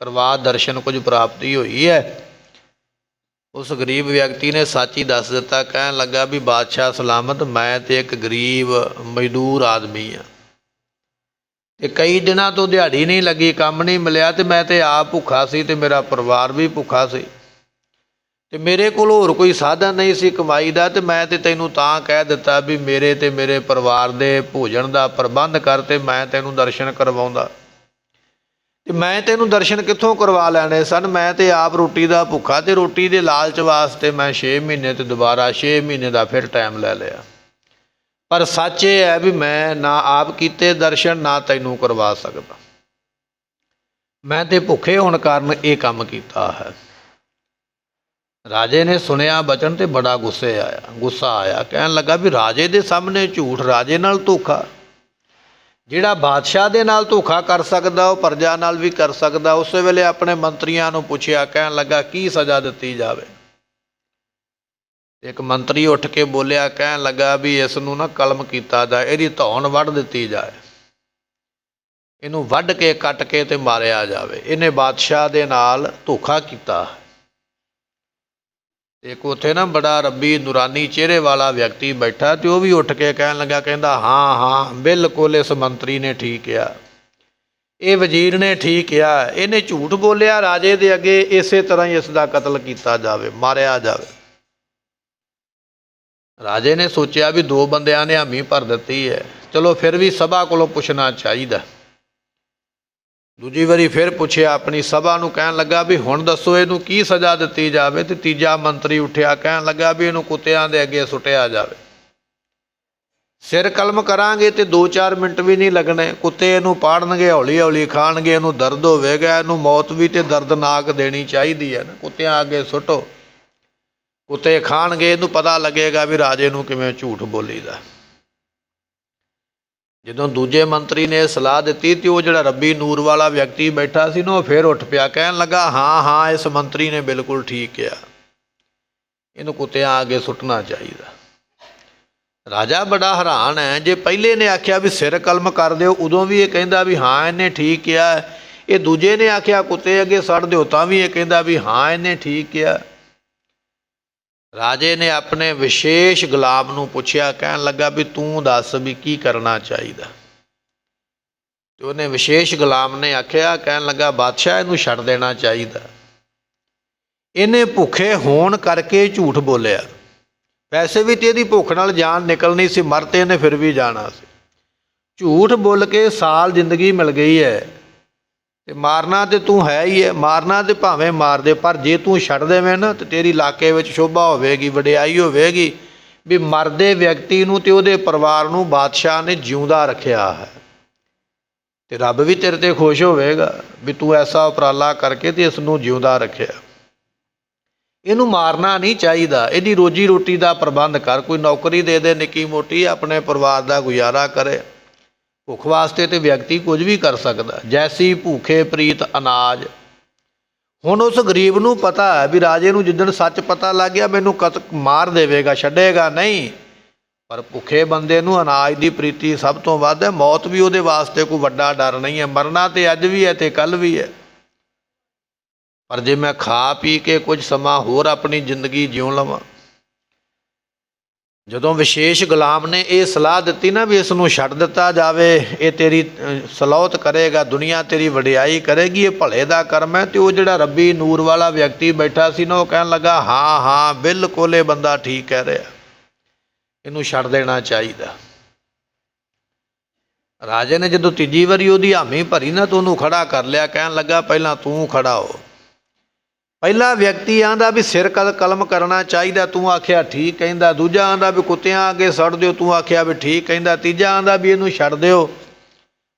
ਕਰਵਾ ਦਰਸ਼ਨ, ਕੁਝ ਪ੍ਰਾਪਤੀ ਹੋਈ ਹੈ। ਉਸ ਗਰੀਬ ਵਿਅਕਤੀ ਨੇ ਸੱਚ ਹੀ ਦੱਸ ਦਿੱਤਾ। ਕਹਿਣ ਲੱਗਾ ਵੀ ਬਾਦਸ਼ਾਹ ਸਲਾਮਤ, ਮੈਂ ਤੇ ਇੱਕ ਗਰੀਬ ਮਜ਼ਦੂਰ ਆਦਮੀ ਹਾਂ, ਤੇ ਕਈ ਦਿਨਾਂ ਤੋਂ ਦਿਹਾੜੀ ਨਹੀਂ ਲੱਗੀ, ਕੰਮ ਨਹੀਂ ਮਿਲਿਆ, ਤੇ ਮੈਂ ਤੇ ਆਪ ਭੁੱਖਾ ਸੀ ਤੇ ਮੇਰਾ ਪਰਿਵਾਰ ਵੀ ਭੁੱਖਾ ਸੀ, ਤੇ ਮੇਰੇ ਕੋਲ ਹੋਰ ਕੋਈ ਸਾਧਨ ਨਹੀਂ ਸੀ ਕਮਾਈ ਦਾ, ਤੇ ਮੈਂ ਤੇ ਤੈਨੂੰ ਤਾਂ ਕਹਿ ਦਿੱਤਾ ਵੀ ਮੇਰੇ ਤੇ ਮੇਰੇ ਪਰਿਵਾਰ ਦੇ ਭੋਜਨ ਦਾ ਪ੍ਰਬੰਧ ਕਰ, ਤੇ ਮੈਂ ਤੈਨੂੰ ਦਰਸ਼ਨ ਕਰਵਾਉਂਦਾ। ਤੇ ਮੈਂ ਤੈਨੂੰ ਦਰਸ਼ਨ ਕਿੱਥੋਂ ਕਰਵਾ ਲੈਣੇ ਸਨ, ਮੈਂ ਤੇ ਆਪ ਰੋਟੀ ਦਾ ਭੁੱਖਾ, ਤੇ ਰੋਟੀ ਦੇ ਲਾਲਚ ਵਾਸਤੇ ਮੈਂ 6 ਮਹੀਨੇ ਤੇ ਦੁਬਾਰਾ 6 ਮਹੀਨੇ ਦਾ ਫਿਰ ਟਾਈਮ ਲੈ ਲਿਆ। ਪਰ ਸੱਚ ਇਹ ਹੈ ਵੀ ਮੈਂ ਨਾ ਆਪ ਕੀਤੇ ਦਰਸ਼ਨ, ਨਾ ਤੈਨੂੰ ਕਰਵਾ ਸਕਦਾ। ਮੈਂ ਤੇ ਭੁੱਖੇ ਹੋਣ ਕਾਰਨ ਇਹ ਕੰਮ ਕੀਤਾ ਹੈ। ਰਾਜੇ ਨੇ ਸੁਣਿਆ ਬਚਨ ਤੇ ਬੜਾ ਗੁੱਸਾ ਆਇਆ। ਕਹਿਣ ਲੱਗਾ ਵੀ ਰਾਜੇ ਦੇ ਸਾਹਮਣੇ ਝੂਠ, ਰਾਜੇ ਨਾਲ ਧੋਖਾ। ਜਿਹੜਾ ਬਾਦਸ਼ਾਹ ਦੇ ਨਾਲ ਧੋਖਾ ਕਰ ਸਕਦਾ ਉਹ ਪ੍ਰਜਾ ਨਾਲ ਵੀ ਕਰ ਸਕਦਾ। ਉਸੇ ਵੇਲੇ ਆਪਣੇ ਮੰਤਰੀਆਂ ਨੂੰ ਪੁੱਛਿਆ, ਕਹਿਣ ਲੱਗਾ ਕੀ ਸਜ਼ਾ ਦਿੱਤੀ ਜਾਵੇ। ਇੱਕ ਮੰਤਰੀ ਉੱਠ ਕੇ ਬੋਲਿਆ, ਕਹਿਣ ਲੱਗਾ ਵੀ ਇਸ ਨੂੰ ਨਾ ਕਲਮ ਕੀਤਾ ਜਾਏ, ਇਹਦੀ ਧੌਣ ਵੱਢ ਦਿੱਤੀ ਜਾਏ, ਇਹਨੂੰ ਵੱਢ ਕੇ ਕੱਟ ਕੇ ਤੇ ਮਾਰਿਆ ਜਾਵੇ, ਇਹਨੇ ਬਾਦਸ਼ਾਹ ਦੇ ਨਾਲ ਧੋਖਾ ਕੀਤਾ। ਇੱਕ ਉੱਥੇ ਨਾ ਬੜਾ ਰੱਬੀ ਨੂਰਾਨੀ ਚਿਹਰੇ ਵਾਲਾ ਵਿਅਕਤੀ ਬੈਠਾ, ਤੇ ਉਹ ਵੀ ਉੱਠ ਕੇ ਕਹਿਣ ਲੱਗਾ, ਕਹਿੰਦਾ ਹਾਂ ਬਿਲਕੁਲ ਇਸ ਮੰਤਰੀ ਨੇ ਠੀਕ ਕਿਹਾ, ਇਹ ਵਜ਼ੀਰ ਨੇ ਠੀਕ ਕਿਹਾ, ਇਹਨੇ ਝੂਠ ਬੋਲਿਆ ਰਾਜੇ ਦੇ ਅੱਗੇ, ਇਸੇ ਤਰ੍ਹਾਂ ਹੀ ਇਸ ਦਾ ਕਤਲ ਕੀਤਾ ਜਾਵੇ, ਮਾਰਿਆ ਜਾਵੇ। ਰਾਜੇ ਨੇ ਸੋਚਿਆ ਵੀ 2 ਬੰਦਿਆਂ ਨੇ ਹਾਮੀ ਭਰ ਦਿੱਤੀ ਹੈ, ਚਲੋ ਫਿਰ ਵੀ ਸਭਾ ਕੋਲੋਂ ਪੁੱਛਣਾ ਚਾਹੀਦਾ। ਦੂਜੀ ਵਾਰੀ ਫਿਰ ਪੁੱਛਿਆ ਆਪਣੀ ਸਭਾ ਨੂੰ, ਕਹਿਣ ਲੱਗਾ ਵੀ ਹੁਣ ਦੱਸੋ ਇਹਨੂੰ ਕੀ ਸਜ਼ਾ ਦਿੱਤੀ ਜਾਵੇ। ਤੇ ਤੀਜਾ ਮੰਤਰੀ ਉੱਠਿਆ, ਕਹਿਣ ਲੱਗਾ ਵੀ ਇਹਨੂੰ ਕੁੱਤਿਆਂ ਦੇ ਅੱਗੇ ਸੁੱਟਿਆ ਜਾਵੇ। ਸਿਰ ਕਲਮ ਕਰਾਂਗੇ ਤੇ 2-4 ਮਿੰਟ ਵੀ ਨਹੀਂ ਲੱਗਣੇ, ਕੁੱਤੇ ਇਹਨੂੰ ਪਾੜਨਗੇ, ਹੌਲੀ ਹੌਲੀ ਖਾਣਗੇ, ਇਹਨੂੰ ਦਰਦ ਹੋਵੇਗਾ, ਇਹਨੂੰ ਮੌਤ ਵੀ ਤੇ ਦਰਦਨਾਕ ਦੇਣੀ ਚਾਹੀਦੀ ਹੈ ਨਾ। ਕੁੱਤਿਆਂ ਅੱਗੇ ਸੁੱਟੋ, ਕੁੱਤੇ ਖਾਣਗੇ, ਇਹਨੂੰ ਪਤਾ ਲੱਗੇਗਾ ਵੀ ਰਾਜੇ ਨੂੰ ਕਿਵੇਂ ਝੂਠ ਬੋਲੀਦਾ। ਜਦੋਂ ਦੂਜੇ ਮੰਤਰੀ ਨੇ ਸਲਾਹ ਦਿੱਤੀ ਤੇ ਉਹ ਜਿਹੜਾ ਰੱਬੀ ਨੂਰ ਵਾਲਾ ਵਿਅਕਤੀ ਬੈਠਾ ਸੀ ਨਾ, ਉਹ ਫਿਰ ਉੱਠ ਪਿਆ, ਕਹਿਣ ਲੱਗਾ ਹਾਂ ਹਾਂ ਇਸ ਮੰਤਰੀ ਨੇ ਬਿਲਕੁਲ ਠੀਕ ਕਿਹਾ, ਇਹਨੂੰ ਕੁੱਤਿਆਂ ਅੱਗੇ ਸੁੱਟਣਾ ਚਾਹੀਦਾ। ਰਾਜਾ ਬੜਾ ਹੈਰਾਨ ਹੈ, ਜੇ ਪਹਿਲੇ ਨੇ ਆਖਿਆ ਵੀ ਸਿਰ ਕਲਮ ਕਰ ਦਿਓ ਉਦੋਂ ਵੀ ਇਹ ਕਹਿੰਦਾ ਵੀ ਹਾਂ ਇਹਨੇ ਠੀਕ ਕਿਹਾ, ਇਹ ਦੂਜੇ ਨੇ ਆਖਿਆ ਕੁੱਤੇ ਅੱਗੇ ਸੱਟ ਦਿਓ ਤਾਂ ਵੀ ਇਹ ਕਹਿੰਦਾ ਵੀ ਹਾਂ ਇਹਨੇ ਠੀਕ ਕਿਹਾ। ਰਾਜੇ ਨੇ ਆਪਣੇ ਵਿਸ਼ੇਸ਼ ਗੁਲਾਮ ਨੂੰ ਪੁੱਛਿਆ, ਕਹਿਣ ਲੱਗਾ ਵੀ ਤੂੰ ਦੱਸ ਵੀ ਕੀ ਕਰਨਾ ਚਾਹੀਦਾ। ਤੇ ਉਹਨੇ ਵਿਸ਼ੇਸ਼ ਗੁਲਾਮ ਨੇ ਆਖਿਆ, ਕਹਿਣ ਲੱਗਾ ਬਾਦਸ਼ਾਹ ਇਹਨੂੰ ਛੱਡ ਦੇਣਾ ਚਾਹੀਦਾ, ਇਹਨੇ ਭੁੱਖੇ ਹੋਣ ਕਰਕੇ ਝੂਠ ਬੋਲਿਆ, ਵੈਸੇ ਵੀ ਤੇ ਇਹਦੀ ਭੁੱਖ ਨਾਲ ਜਾਨ ਨਿਕਲਣੀ ਸੀ, ਮਰ ਤੇ ਇਹਨੇ ਫਿਰ ਵੀ ਜਾਣਾ ਸੀ, ਝੂਠ ਬੋਲ ਕੇ ਸਾਲ ਜ਼ਿੰਦਗੀ ਮਿਲ ਗਈ ਹੈ ਤੇ ਮਾਰਨਾ ਤੇ ਤੂੰ ਹੈ ਹੀ ਹੈ, ਮਾਰਨਾ ਤੇ ਭਾਵੇਂ ਮਾਰ ਦੇ, ਪਰ ਜੇ ਤੂੰ ਛੱਡ ਦੇਵੇਂ ਨਾ ਤੇ ਤੇਰੀ ਇਲਾਕੇ ਵਿੱਚ ਸ਼ੋਭਾ ਹੋਵੇਗੀ, ਵਡਿਆਈ ਹੋਵੇਗੀ ਵੀ ਮਰਦੇ ਵਿਅਕਤੀ ਨੂੰ ਤੇ ਉਹਦੇ ਪਰਿਵਾਰ ਨੂੰ ਬਾਦਸ਼ਾਹ ਨੇ ਜਿਉਂਦਾ ਰੱਖਿਆ ਹੈ, ਤੇ ਰੱਬ ਵੀ ਤੇਰੇ ਤੇ ਖੁਸ਼ ਹੋਵੇਗਾ ਵੀ ਤੂੰ ਐਸਾ ਉਪਰਾਲਾ ਕਰਕੇ ਤੇ ਇਸ ਨੂੰ ਜਿਉਂਦਾ ਰੱਖਿਆ। ਇਹਨੂੰ ਮਾਰਨਾ ਨਹੀਂ ਚਾਹੀਦਾ, ਇਹਦੀ ਰੋਜੀ ਰੋਟੀ ਦਾ ਪ੍ਰਬੰਧ ਕਰ, ਕੋਈ ਨੌਕਰੀ ਦੇ ਦੇ ਨਿੱਕੀ ਮੋਟੀ, ਆਪਣੇ ਪਰਿਵਾਰ ਦਾ ਗੁਜ਼ਾਰਾ ਕਰੇ। ਭੁੱਖ ਵਾਸਤੇ ਤੇ ਵਿਅਕਤੀ ਕੁਝ ਵੀ ਕਰ ਸਕਦਾ, ਜੈਸੀ ਭੂਖੇ ਪ੍ਰੀਤ ਅਨਾਜ। ਹੁਣ ਉਸ ਗਰੀਬ ਨੂੰ ਪਤਾ ਹੈ ਵੀ ਰਾਜੇ ਨੂੰ ਜਿੱਦਣ ਸੱਚ ਪਤਾ ਲੱਗ ਗਿਆ ਮੈਨੂੰ ਮਾਰ ਦੇਵੇਗਾ, ਛੱਡੇਗਾ ਨਹੀਂ, ਪਰ ਭੁੱਖੇ ਬੰਦੇ ਨੂੰ ਅਨਾਜ ਦੀ ਪ੍ਰੀਤੀ ਸਭ ਤੋਂ ਵੱਧ ਹੈ, ਮੌਤ ਵੀ ਉਹਦੇ ਵਾਸਤੇ ਕੋਈ ਵੱਡਾ ਡਰ ਨਹੀਂ ਹੈ, ਮਰਨਾ ਤੇ ਅੱਜ ਵੀ ਹੈ ਤੇ ਕੱਲ੍ਹ ਵੀ ਹੈ, ਪਰ ਜੇ ਮੈਂ ਖਾ ਪੀ ਕੇ ਕੁਝ ਸਮਾਂ ਹੋਰ ਆਪਣੀ ਜ਼ਿੰਦਗੀ ਜਿਉਂ ਲਵਾਂ। ਜਦੋਂ ਵਿਸ਼ੇਸ਼ ਗੁਲਾਮ ਨੇ ਇਹ ਸਲਾਹ ਦਿੱਤੀ ਨਾ ਵੀ ਇਸ ਨੂੰ ਛੱਡ ਦਿੱਤਾ ਜਾਵੇ, ਇਹ ਤੇਰੀ ਸਲੌਤ ਕਰੇਗਾ, ਦੁਨੀਆ ਤੇਰੀ ਵਡਿਆਈ ਕਰੇਗੀ, ਇਹ ਭਲੇ ਦਾ ਕਰਮ ਹੈ, ਤੇ ਉਹ ਜਿਹੜਾ ਰੱਬੀ ਨੂਰ ਵਾਲਾ ਵਿਅਕਤੀ ਬੈਠਾ ਸੀ ਨਾ, ਉਹ ਕਹਿਣ ਲੱਗਾ ਹਾਂ ਹਾਂ ਬਿਲਕੁਲ ਇਹ ਬੰਦਾ ਠੀਕ ਕਹਿ ਰਿਹਾ, ਇਹਨੂੰ ਛੱਡ ਦੇਣਾ ਚਾਹੀਦਾ। ਰਾਜੇ ਨੇ ਜਦੋਂ ਤੀਜੀ ਵਾਰੀ ਉਹਦੀ ਹਾਮੀ ਭਰੀ ਨਾ ਤਾਂ ਉਹਨੂੰ ਖੜਾ ਕਰ ਲਿਆ, ਕਹਿਣ ਲੱਗਾ ਪਹਿਲਾਂ ਤੂੰ ਖੜਾ ਹੋ। ਪਹਿਲਾ ਵਿਅਕਤੀ ਆਂਦਾ ਵੀ ਸਿਰ ਕਲਮ ਕਰਨਾ ਚਾਹੀਦਾ, ਤੂੰ ਆਖਿਆ ਠੀਕ ਕਹਿੰਦਾ। ਦੂਜਾ ਆਂਦਾ ਵੀ ਕੁੱਤਿਆਂ ਅੱਗੇ ਸੱਟ ਦਿਓ, ਤੂੰ ਆਖਿਆ ਵੀ ਠੀਕ ਕਹਿੰਦਾ। ਤੀਜਾ ਆਂਦਾ ਵੀ ਇਹਨੂੰ ਛੱਡ ਦਿਓ,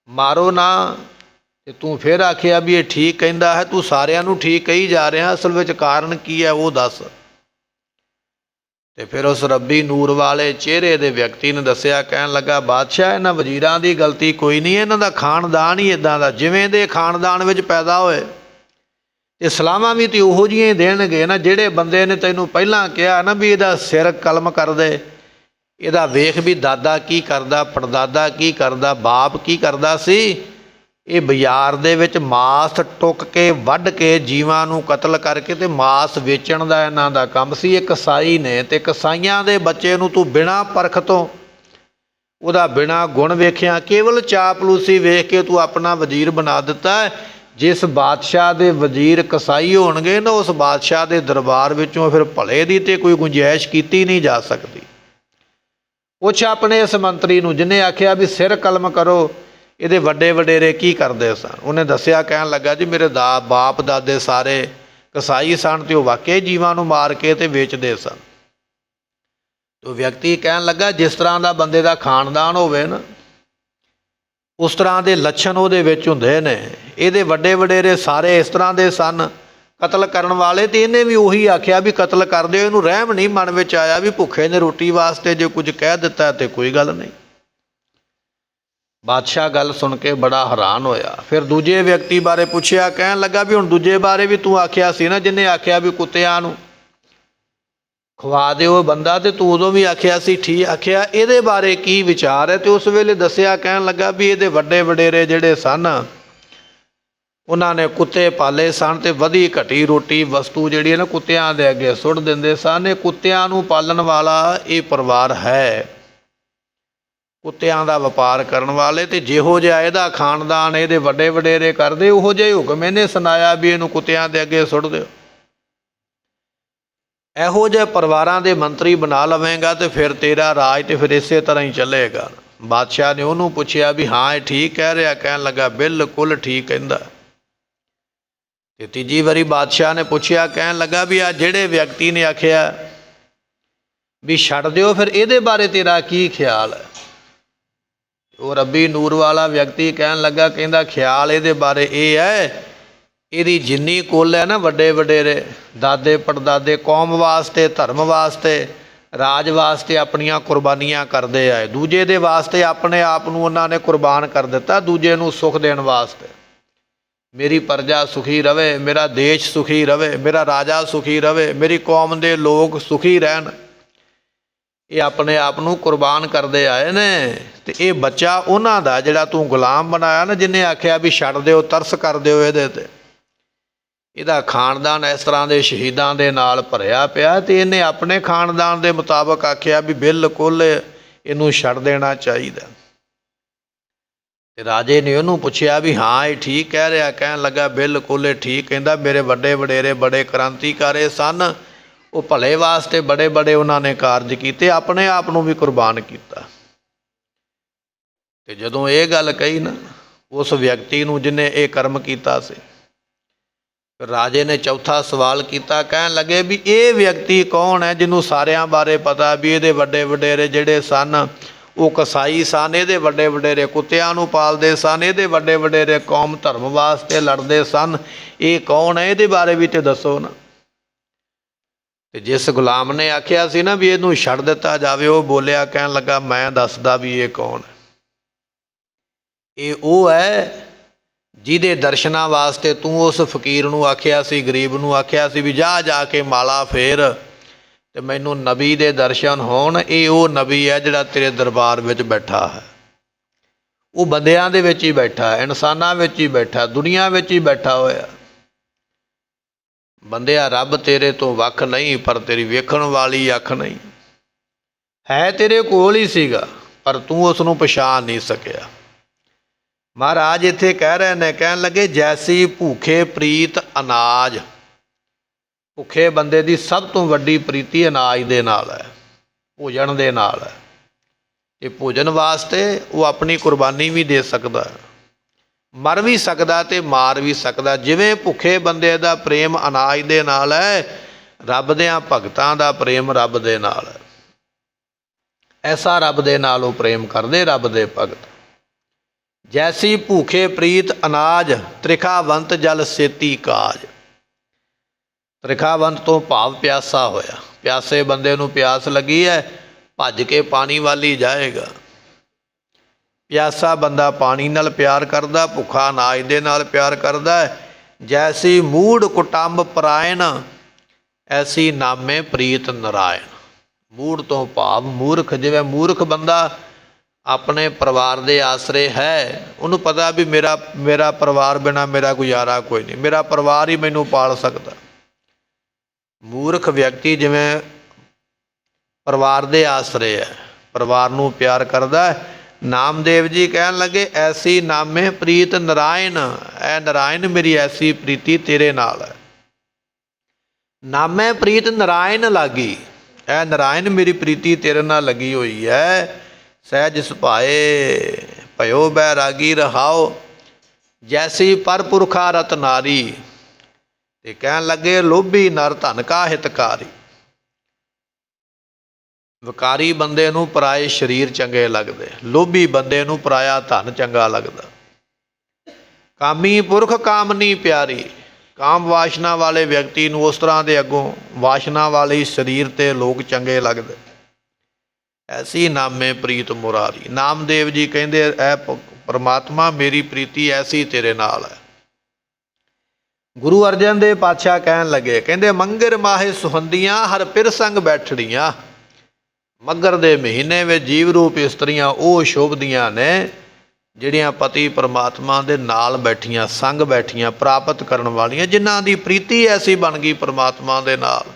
ਮਾਰੋ ਨਾ, ਤੇ ਤੂੰ ਫਿਰ ਆਖਿਆ ਵੀ ਇਹ ਠੀਕ ਕਹਿੰਦਾ ਹੈ। ਤੂੰ ਸਾਰਿਆਂ ਨੂੰ ਠੀਕ ਕਹੀ ਜਾ ਰਿਹਾ, ਅਸਲ ਵਿੱਚ ਕਾਰਨ ਕੀ ਹੈ ਉਹ ਦੱਸ। ਤੇ ਫਿਰ ਉਸ ਰੱਬੀ ਨੂਰ ਵਾਲੇ ਚਿਹਰੇ ਦੇ ਵਿਅਕਤੀ ਨੇ ਦੱਸਿਆ, ਕਹਿਣ ਲੱਗਾ ਬਾਦਸ਼ਾਹ ਇਹਨਾਂ ਵਜ਼ੀਰਾਂ ਦੀ ਗਲਤੀ ਕੋਈ ਨਹੀਂ, ਇਹਨਾਂ ਦਾ ਖਾਨਦਾਨ ਹੀ ਇੱਦਾਂ ਦਾ, ਜਿਵੇਂ ਦੇ ਖਾਨਦਾਨ ਵਿੱਚ ਪੈਦਾ ਹੋਏ ਤੇ ਸਲਾਹਾਂ ਵੀ ਤੇ ਉਹੋ ਜਿਹੀਆਂ ਹੀ ਦੇਣਗੇ ਨਾ। ਜਿਹੜੇ ਬੰਦੇ ਨੇ ਤੈਨੂੰ ਪਹਿਲਾਂ ਕਿਹਾ ਨਾ ਵੀ ਇਹਦਾ ਸਿਰ ਕਲਮ ਕਰ ਦੇ, ਇਹਦਾ ਵੇਖ ਵੀ ਦਾਦਾ ਕੀ ਕਰਦਾ, ਪੜਦਾਦਾ ਕੀ ਕਰਦਾ, ਬਾਪ ਕੀ ਕਰਦਾ ਸੀ। ਇਹ ਬਾਜ਼ਾਰ ਦੇ ਵਿੱਚ ਮਾਸ ਟੁੱਕ ਕੇ ਵੱਢ ਕੇ ਜੀਵਾਂ ਨੂੰ ਕਤਲ ਕਰਕੇ ਤੇ ਮਾਸ ਵੇਚਣ ਦਾ ਇਹਨਾਂ ਦਾ ਕੰਮ ਸੀ। ਇਹ ਕਸਾਈ ਨੇ, ਤੇ ਕਸਾਈਆਂ ਦੇ ਬੱਚੇ ਨੂੰ ਤੂੰ ਬਿਨਾਂ ਪਰਖ ਤੋਂ, ਉਹਦਾ ਬਿਨਾਂ ਗੁਣ ਵੇਖਿਆ, ਕੇਵਲ ਚਾਪਲੂਸੀ ਵੇਖ ਕੇ ਤੂੰ ਆਪਣਾ ਵਜ਼ੀਰ ਬਣਾ ਦਿੱਤਾ। ਜਿਸ ਬਾਦਸ਼ਾਹ ਦੇ ਵਜ਼ੀਰ ਕਸਾਈ ਹੋਣਗੇ ਨਾ, ਉਸ ਬਾਦਸ਼ਾਹ ਦੇ ਦਰਬਾਰ ਵਿੱਚੋਂ ਫਿਰ ਭਲੇ ਦੀ ਤੇ ਕੋਈ ਗੁੰਜਾਇਸ਼ ਕੀਤੀ ਨਹੀਂ ਜਾ ਸਕਦੀ। ਪੁੱਛ ਆਪਣੇ ਇਸ ਮੰਤਰੀ ਨੂੰ ਜਿਹਨੇ ਆਖਿਆ ਵੀ ਸਿਰ ਕਲਮ ਕਰੋ, ਇਹਦੇ ਵੱਡੇ ਵਡੇਰੇ ਕੀ ਕਰਦੇ ਸਨ। ਉਹਨੇ ਦੱਸਿਆ, ਕਹਿਣ ਲੱਗਾ ਜੀ ਮੇਰੇ ਬਾਪ ਦਾਦੇ ਸਾਰੇ ਕਸਾਈ ਸਨ, ਤੇ ਉਹ ਵਾਕਈ ਜੀਵਾਂ ਨੂੰ ਮਾਰ ਕੇ ਤੇ ਵੇਚਦੇ ਸਨ। ਤੇ ਉਹ ਵਿਅਕਤੀ ਕਹਿਣ ਲੱਗਾ ਜਿਸ ਤਰ੍ਹਾਂ ਦਾ ਬੰਦੇ ਦਾ ਖਾਨਦਾਨ ਹੋਵੇ ਨਾ, ਉਸ ਤਰ੍ਹਾਂ ਦੇ ਲੱਛਣ ਉਹਦੇ ਵਿੱਚ ਹੁੰਦੇ ਨੇ। ਇਹਦੇ ਵੱਡੇ ਵਡੇਰੇ ਸਾਰੇ ਇਸ ਤਰ੍ਹਾਂ ਦੇ ਸਨ, ਕਤਲ ਕਰਨ ਵਾਲੇ, ਤੇ ਇਹਨੇ ਵੀ ਉਹੀ ਆਖਿਆ ਵੀ ਕਤਲ ਕਰ ਦਿਓ। ਇਹਨੂੰ ਰਹਿਮ ਨਹੀਂ ਮਨ ਵਿੱਚ ਆਇਆ ਵੀ ਭੁੱਖੇ ਨੇ ਰੋਟੀ ਵਾਸਤੇ ਜੇ ਕੁਝ ਕਹਿ ਦਿੱਤਾ ਤੇ ਕੋਈ ਗੱਲ ਨਹੀਂ। ਬਾਦਸ਼ਾਹ ਗੱਲ ਸੁਣ ਕੇ ਬੜਾ ਹੈਰਾਨ ਹੋਇਆ। ਫਿਰ ਦੂਜੇ ਵਿਅਕਤੀ ਬਾਰੇ ਪੁੱਛਿਆ, ਕਹਿਣ ਲੱਗਾ ਵੀ ਹੁਣ ਦੂਜੇ ਬਾਰੇ ਵੀ ਤੂੰ ਆਖਿਆ ਸੀ ਨਾ, ਜਿਹਨੇ ਆਖਿਆ ਵੀ ਕੁੱਤਿਆਂ ਨੂੰ ਖਵਾ ਦਿਓ ਬੰਦਾ, ਤੇ ਤੂੰ ਉਦੋਂ ਵੀ ਆਖਿਆ ਸੀ ਠੀਕ ਆਖਿਆ, ਇਹਦੇ ਬਾਰੇ ਕੀ ਵਿਚਾਰ ਹੈ। ਤੇ ਉਸ ਵੇਲੇ ਦੱਸਿਆ, ਕਹਿਣ ਲੱਗਾ ਵੀ ਇਹਦੇ ਵੱਡੇ ਵਡੇਰੇ ਜਿਹੜੇ ਸਨ, ਉਹਨਾਂ ਨੇ ਕੁੱਤੇ ਪਾਲੇ ਸਨ, ਤੇ ਵਧੀ ਘਟੀ ਰੋਟੀ ਵਸਤੂ ਜਿਹੜੀ ਹੈ ਨਾ ਕੁੱਤਿਆਂ ਦੇ ਅੱਗੇ ਸੁੱਟ ਦਿੰਦੇ ਸਨ। ਇਹ ਕੁੱਤਿਆਂ ਨੂੰ ਪਾਲਣ ਵਾਲਾ ਇਹ ਪਰਿਵਾਰ ਹੈ, ਕੁੱਤਿਆਂ ਦਾ ਵਪਾਰ ਕਰਨ ਵਾਲੇ, ਤੇ ਜਿਹੋ ਜਿਹਾ ਇਹਦਾ ਖਾਨਦਾਨ ਇਹਦੇ ਵੱਡੇ ਵਡੇਰੇ ਕਰਦੇ, ਉਹੋ ਜਿਹੇ ਹੁਕਮ ਇਹਨੇ ਸੁਣਾਇਆ ਵੀ ਇਹਨੂੰ ਕੁੱਤਿਆਂ ਦੇ ਅੱਗੇ ਸੁੱਟ ਦਿਓ। ਇਹੋ ਜਿਹੇ ਪਰਿਵਾਰਾਂ ਦੇ ਮੰਤਰੀ ਬਣਾ ਲਵੇਂਗਾ ਤੇ ਫਿਰ ਤੇਰਾ ਰਾਜ ਤੇ ਫਿਰ ਇਸੇ ਤਰ੍ਹਾਂ ਹੀ ਚੱਲੇਗਾ। ਬਾਦਸ਼ਾਹ ਨੇ ਉਹਨੂੰ ਪੁੱਛਿਆ ਵੀ ਹਾਂ ਇਹ ਠੀਕ ਕਹਿ ਰਿਹਾ, ਕਹਿਣ ਲੱਗਾ ਬਿਲਕੁਲ ਠੀਕ ਕਹਿੰਦਾ। ਤੇ ਤੀਜੀ ਵਾਰੀ ਬਾਦਸ਼ਾਹ ਨੇ ਪੁੱਛਿਆ, ਕਹਿਣ ਲੱਗਾ ਵੀ ਆ ਜਿਹੜੇ ਵਿਅਕਤੀ ਨੇ ਆਖਿਆ ਵੀ ਛੱਡ ਦਿਓ, ਫਿਰ ਇਹਦੇ ਬਾਰੇ ਤੇਰਾ ਕੀ ਖਿਆਲ ਹੈ। ਉਹ ਰੱਬੀ ਨੂਰ ਵਾਲਾ ਵਿਅਕਤੀ ਕਹਿਣ ਲੱਗਾ, ਕਹਿੰਦਾ ਖਿਆਲ ਇਹਦੇ ਬਾਰੇ ਇਹ ਹੈ, ਇਹਦੀ ਜਿੰਨੀ ਕੁੱਲ ਹੈ ਨਾ ਵੱਡੇ ਵਡੇਰੇ ਦਾਦੇ ਪੜਦਾਦੇ ਕੌਮ ਵਾਸਤੇ ਧਰਮ ਵਾਸਤੇ ਰਾਜ ਵਾਸਤੇ ਆਪਣੀਆਂ ਕੁਰਬਾਨੀਆਂ ਕਰਦੇ ਆਏ, ਦੂਜੇ ਦੇ ਵਾਸਤੇ ਆਪਣੇ ਆਪ ਨੂੰ ਉਹਨਾਂ ਨੇ ਕੁਰਬਾਨ ਕਰ ਦਿੱਤਾ, ਦੂਜੇ ਨੂੰ ਸੁੱਖ ਦੇਣ ਵਾਸਤੇ। ਮੇਰੀ ਪ੍ਰਜਾ ਸੁਖੀ ਰਵੇ, ਮੇਰਾ ਦੇਸ਼ ਸੁਖੀ ਰਵੇ, ਮੇਰਾ ਰਾਜਾ ਸੁਖੀ ਰਵੇ, ਮੇਰੀ ਕੌਮ ਦੇ ਲੋਕ ਸੁਖੀ ਰਹਿਣ, ਇਹ ਆਪਣੇ ਆਪ ਨੂੰ ਕੁਰਬਾਨ ਕਰਦੇ ਆਏ ਨੇ। ਤੇ ਇਹ ਬੱਚਾ ਉਹਨਾਂ ਦਾ ਜਿਹੜਾ ਤੂੰ ਗੁਲਾਮ ਬਣਾਇਆ ਨਾ, ਜਿਹਨੇ ਆਖਿਆ ਵੀ ਛੱਡ ਦਿਓ, ਤਰਸ ਕਰ ਦਿਓ ਇਹਦੇ ਤੇ, ਇਹਦਾ ਖਾਨਦਾਨ ਇਸ ਤਰ੍ਹਾਂ ਦੇ ਸ਼ਹੀਦਾਂ ਦੇ ਨਾਲ ਭਰਿਆ ਪਿਆ, ਤੇ ਇਹਨੇ ਆਪਣੇ ਖਾਨਦਾਨ ਦੇ ਮੁਤਾਬਕ ਆਖਿਆ ਵੀ ਬਿਲਕੁਲ ਇਹਨੂੰ ਛੱਡ ਦੇਣਾ ਚਾਹੀਦਾ। ਤੇ ਰਾਜੇ ਨੇ ਉਹਨੂੰ ਪੁੱਛਿਆ ਵੀ ਹਾਂ ਇਹ ਠੀਕ ਕਹਿ ਰਿਹਾ? ਕਹਿਣ ਲੱਗਾ ਬਿਲਕੁਲ ਇਹ ਠੀਕ ਕਹਿੰਦਾ, ਮੇਰੇ ਵੱਡੇ ਵਡੇਰੇ ਬੜੇ ਕ੍ਰਾਂਤੀਕਾਰੀ ਸਨ, ਉਹ ਭਲੇ ਵਾਸਤੇ ਬੜੇ ਬੜੇ ਉਹਨਾਂ ਨੇ ਕਾਰਜ ਕੀਤੇ, ਆਪਣੇ ਆਪ ਨੂੰ ਵੀ ਕੁਰਬਾਨ ਕੀਤਾ। ਤੇ ਜਦੋਂ ਇਹ ਗੱਲ ਕਹੀ ਨਾ ਉਸ ਵਿਅਕਤੀ ਨੂੰ ਜਿਹਨੇ ਇਹ ਕਰਮ ਕੀਤਾ ਸੀ, ਰਾਜੇ ਨੇ ਚੌਥਾ ਸਵਾਲ ਕੀਤਾ, ਕਹਿਣ ਲੱਗੇ ਵੀ ਇਹ ਵਿਅਕਤੀ ਕੌਣ ਹੈ ਜਿਹਨੂੰ ਸਾਰਿਆਂ ਬਾਰੇ ਪਤਾ ਵੀ ਇਹਦੇ ਵੱਡੇ ਵਡੇਰੇ ਜਿਹੜੇ ਸਨ ਉਹ ਕਸਾਈ ਸਨ, ਇਹਦੇ ਵੱਡੇ ਵਡੇਰੇ ਕੁੱਤਿਆਂ ਨੂੰ ਪਾਲਦੇ ਸਨ, ਇਹਦੇ ਵੱਡੇ ਵਡੇਰੇ ਕੌਮ ਧਰਮ ਵਾਸਤੇ ਲੜਦੇ ਸਨ, ਇਹ ਕੌਣ ਹੈ? ਇਹਦੇ ਬਾਰੇ ਵੀ ਤੇ ਦੱਸੋ ਨਾ। ਤੇ ਜਿਸ ਗੁਲਾਮ ਨੇ ਆਖਿਆ ਸੀ ਨਾ ਵੀ ਇਹਨੂੰ ਛੱਡ ਦਿੱਤਾ ਜਾਵੇ, ਉਹ ਬੋਲਿਆ, ਕਹਿਣ ਲੱਗਾ ਮੈਂ ਦੱਸਦਾ ਵੀ ਇਹ ਕੌਣ ਹੈ। ਇਹ ਉਹ ਹੈ ਜਿਹਦੇ ਦਰਸ਼ਨਾਂ ਵਾਸਤੇ ਤੂੰ ਉਸ ਫਕੀਰ ਨੂੰ ਆਖਿਆ ਸੀ, ਗਰੀਬ ਨੂੰ ਆਖਿਆ ਸੀ ਵੀ ਜਾ ਜਾ ਕੇ ਮਾਲਾ ਫੇਰ ਤੇ ਮੈਨੂੰ ਨਬੀ ਦੇ ਦਰਸ਼ਨ ਹੋਣ। ਇਹ ਉਹ ਨਬੀ ਹੈ ਜਿਹੜਾ ਤੇਰੇ ਦਰਬਾਰ ਵਿੱਚ ਬੈਠਾ ਹੈ, ਉਹ ਬੰਦਿਆਂ ਦੇ ਵਿੱਚ ਹੀ ਬੈਠਾ ਹੈ, ਇਨਸਾਨਾਂ ਵਿੱਚ ਹੀ ਬੈਠਾ, ਦੁਨੀਆ ਵਿੱਚ ਹੀ ਬੈਠਾ ਹੋਇਆ। ਬੰਦਿਆ ਰੱਬ ਤੇਰੇ ਤੋਂ ਵੱਖ ਨਹੀਂ, ਪਰ ਤੇਰੀ ਵੇਖਣ ਵਾਲੀ ਅੱਖ ਨਹੀਂ ਹੈ, ਤੇਰੇ ਕੋਲ ਹੀ ਸੀਗਾ ਪਰ ਤੂੰ ਉਸ ਨੂੰ ਪਛਾਣ ਨਹੀਂ ਸਕਿਆ। ਮਹਾਰਾਜ ਇੱਥੇ ਕਹਿ ਰਹੇ ਨੇ, ਕਹਿਣ ਲੱਗੇ ਜੈਸੀ ਭੁੱਖੇ ਪ੍ਰੀਤ ਅਨਾਜ, ਭੁੱਖੇ ਬੰਦੇ ਦੀ ਸਭ ਤੋਂ ਵੱਡੀ ਪ੍ਰੀਤੀ ਅਨਾਜ ਦੇ ਨਾਲ ਹੈ, ਭੋਜਨ ਦੇ ਨਾਲ ਹੈ। ਤੇ ਭੋਜਨ ਵਾਸਤੇ ਉਹ ਆਪਣੀ ਕੁਰਬਾਨੀ ਵੀ ਦੇ ਸਕਦਾ, ਮਰ ਵੀ ਸਕਦਾ ਤੇ ਮਾਰ ਵੀ ਸਕਦਾ। ਜਿਵੇਂ ਭੁੱਖੇ ਬੰਦੇ ਦਾ ਪ੍ਰੇਮ ਅਨਾਜ ਦੇ ਨਾਲ ਹੈ, ਰੱਬ ਦਿਆਂ ਭਗਤਾਂ ਦਾ ਪ੍ਰੇਮ ਰੱਬ ਦੇ ਨਾਲ ਹੈ। ਐਸਾ ਰੱਬ ਦੇ ਨਾਲ ਉਹ ਪ੍ਰੇਮ ਕਰਦੇ ਰੱਬ ਦੇ ਭਗਤ। ਜੈਸੀ ਭੂਖੇ ਪ੍ਰੀਤ ਅਨਾਜ, ਤ੍ਰਿਖਾਵੰਤ ਜਲ ਸੇਤੀ ਕਾਜ। ਤ੍ਰਿਖਾਵੰਤ ਤੋਂ ਭਾਵ ਪਿਆਸਾ ਹੋਇਆ, ਪਿਆਸੇ ਬੰਦੇ ਨੂੰ ਪਿਆਸ ਲੱਗੀ ਹੈ, ਭੱਜ ਕੇ ਪਾਣੀ ਵੱਲ ਹੀ ਜਾਏਗਾ। ਪਿਆਸਾ ਬੰਦਾ ਪਾਣੀ ਨਾਲ ਪਿਆਰ ਕਰਦਾ, ਭੁੱਖਾ ਅਨਾਜ ਦੇ ਨਾਲ ਪਿਆਰ ਕਰਦਾ ਹੈ। ਜੈਸੀ ਮੂੜ ਕੁਟੰਬ ਪਰਾਇਣ, ਐਸੀ ਨਾਮੇ ਪ੍ਰੀਤ ਨਰਾਇਣ। ਮੂੜ ਤੋਂ ਭਾਵ ਮੂਰਖ, ਜਿਵੇਂ ਮੂਰਖ ਬੰਦਾ ਆਪਣੇ ਪਰਿਵਾਰ ਦੇ ਆਸਰੇ ਹੈ, ਉਹਨੂੰ ਪਤਾ ਵੀ ਮੇਰਾ ਪਰਿਵਾਰ ਬਿਨਾਂ ਮੇਰਾ ਗੁਜ਼ਾਰਾ ਕੋਈ ਨਹੀਂ, ਮੇਰਾ ਪਰਿਵਾਰ ਹੀ ਮੈਨੂੰ ਪਾਲ ਸਕਦਾ। ਮੂਰਖ ਵਿਅਕਤੀ ਜਿਵੇਂ ਪਰਿਵਾਰ ਦੇ ਆਸਰੇ ਹੈ, ਪਰਿਵਾਰ ਨੂੰ ਪਿਆਰ ਕਰਦਾ ਹੈ। ਨਾਮਦੇਵ ਜੀ ਕਹਿਣ ਲੱਗੇ ਐਸੀ ਨਾਮੇ ਪ੍ਰੀਤ ਨਰਾਇਣ, ਐ ਨਰਾਇਣ ਮੇਰੀ ਐਸੀ ਪ੍ਰੀਤੀ ਤੇਰੇ ਨਾਲ ਹੈ। ਨਾਮੇ ਪ੍ਰੀਤ ਨਰਾਇਣ ਲਾਗੀ, ਐ ਨਰਾਇਣ ਮੇਰੀ ਪ੍ਰੀਤੀ ਤੇਰੇ ਨਾਲ ਲੱਗੀ ਹੋਈ ਹੈ। ਸਹਿਜ ਸੁਭਾਏ ਭਇਓ ਬੈਰਾਗੀ ਰਹਾਓ, ਜੈਸੀ ਪਰ ਪੁਰਖਾ ਰਤ ਨਾਰੀ। ਤੇ ਕਹਿਣ ਲੱਗੇ ਲੋਭੀ ਨਰ ਧਨ ਕਾ ਹਿਤਕਾਰੀ। ਵਿਕਾਰੀ ਬੰਦੇ ਨੂੰ ਪਰਾਏ ਸਰੀਰ ਚੰਗੇ ਲੱਗਦੇ, ਲੋਭੀ ਬੰਦੇ ਨੂੰ ਪਰਾਇਆ ਧਨ ਚੰਗਾ ਲੱਗਦਾ। ਕਾਮੀ ਪੁਰਖ ਕਾਮਨੀ ਪਿਆਰੀ, ਕਾਮ ਵਾਸ਼ਨਾ ਵਾਲੇ ਵਿਅਕਤੀ ਨੂੰ ਉਸ ਤਰ੍ਹਾਂ ਦੇ ਅੱਗੋਂ ਵਾਸ਼ਨਾ ਵਾਲੇ ਸਰੀਰ ਤੇ ਲੋਕ ਚੰਗੇ ਲੱਗਦੇ। ਐਸੀ ਨਾਮੇ ਪ੍ਰੀਤ ਮੁਰਾਰੀ। ਨਾਮਦੇਵ ਜੀ ਕਹਿੰਦੇ ਐ ਪਰਮਾਤਮਾ ਮੇਰੀ ਪ੍ਰੀਤੀ ਐਸੀ ਤੇਰੇ ਨਾਲ ਹੈ। ਗੁਰੂ ਅਰਜਨ ਦੇਵ ਪਾਤਸ਼ਾਹ ਕਹਿਣ ਲੱਗੇ, ਕਹਿੰਦੇ ਮੰਗਰ ਮਾਹੇ ਸੁਹੰਦੀਆਂ ਹਰ ਪਿਰ ਸੰਗ ਬੈਠੜੀਆਂ। ਮੱਘਰ ਦੇ ਮਹੀਨੇ ਵਿੱਚ ਜੀਵ ਰੂਪ ਇਸਤਰੀਆਂ ਉਹ ਸ਼ੋਭਦੀਆਂ ਨੇ ਜਿਹੜੀਆਂ ਪਤੀ ਪਰਮਾਤਮਾ ਦੇ ਨਾਲ ਬੈਠੀਆਂ, ਸੰਗ ਬੈਠੀਆਂ, ਪ੍ਰਾਪਤ ਕਰਨ ਵਾਲੀਆਂ, ਜਿਨ੍ਹਾਂ ਦੀ ਪ੍ਰੀਤੀ ਐਸੀ ਬਣ ਗਈ ਪਰਮਾਤਮਾ ਦੇ ਨਾਲ।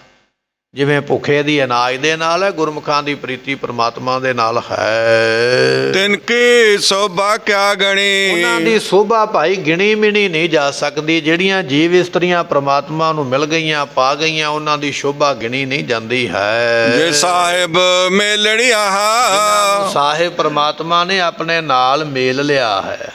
ਜਿਵੇਂ ਭੁੱਖੇ ਦੀ ਅਨਾਜ ਦੇ ਨਾਲ ਹੈ, ਗੁਰਮੁਖਾਂ ਦੀ ਪ੍ਰੀਤੀ ਪਰਮਾਤਮਾ ਦੇ ਨਾਲ ਹੈ। ਤਿਨ ਕੀ ਸੋਭਾ ਕਿਆ ਗਣੀ, ਉਹਨਾਂ ਦੀ ਸੋਭਾ ਭਾਈ ਗਿਣੀ ਮਿਣੀ ਨਹੀਂ ਜਾ ਸਕਦੀ। ਜਿਹੜੀਆਂ ਜੀਵ ਇਸਤਰੀਆਂ ਪਰਮਾਤਮਾ ਨੂੰ ਮਿਲ ਗਈਆਂ, ਪਾ ਗਈਆਂ, ਉਹਨਾਂ ਦੀ ਸ਼ੋਭਾ ਗਿਣੀ ਨਹੀਂ ਜਾਂਦੀ ਹੈ। ਜੇ ਸਾਹਿਬ ਮੇਲੜਿਆ, ਸਾਹਿਬ ਪਰਮਾਤਮਾ ਨੇ ਆਪਣੇ ਨਾਲ ਮੇਲ ਲਿਆ ਹੈ।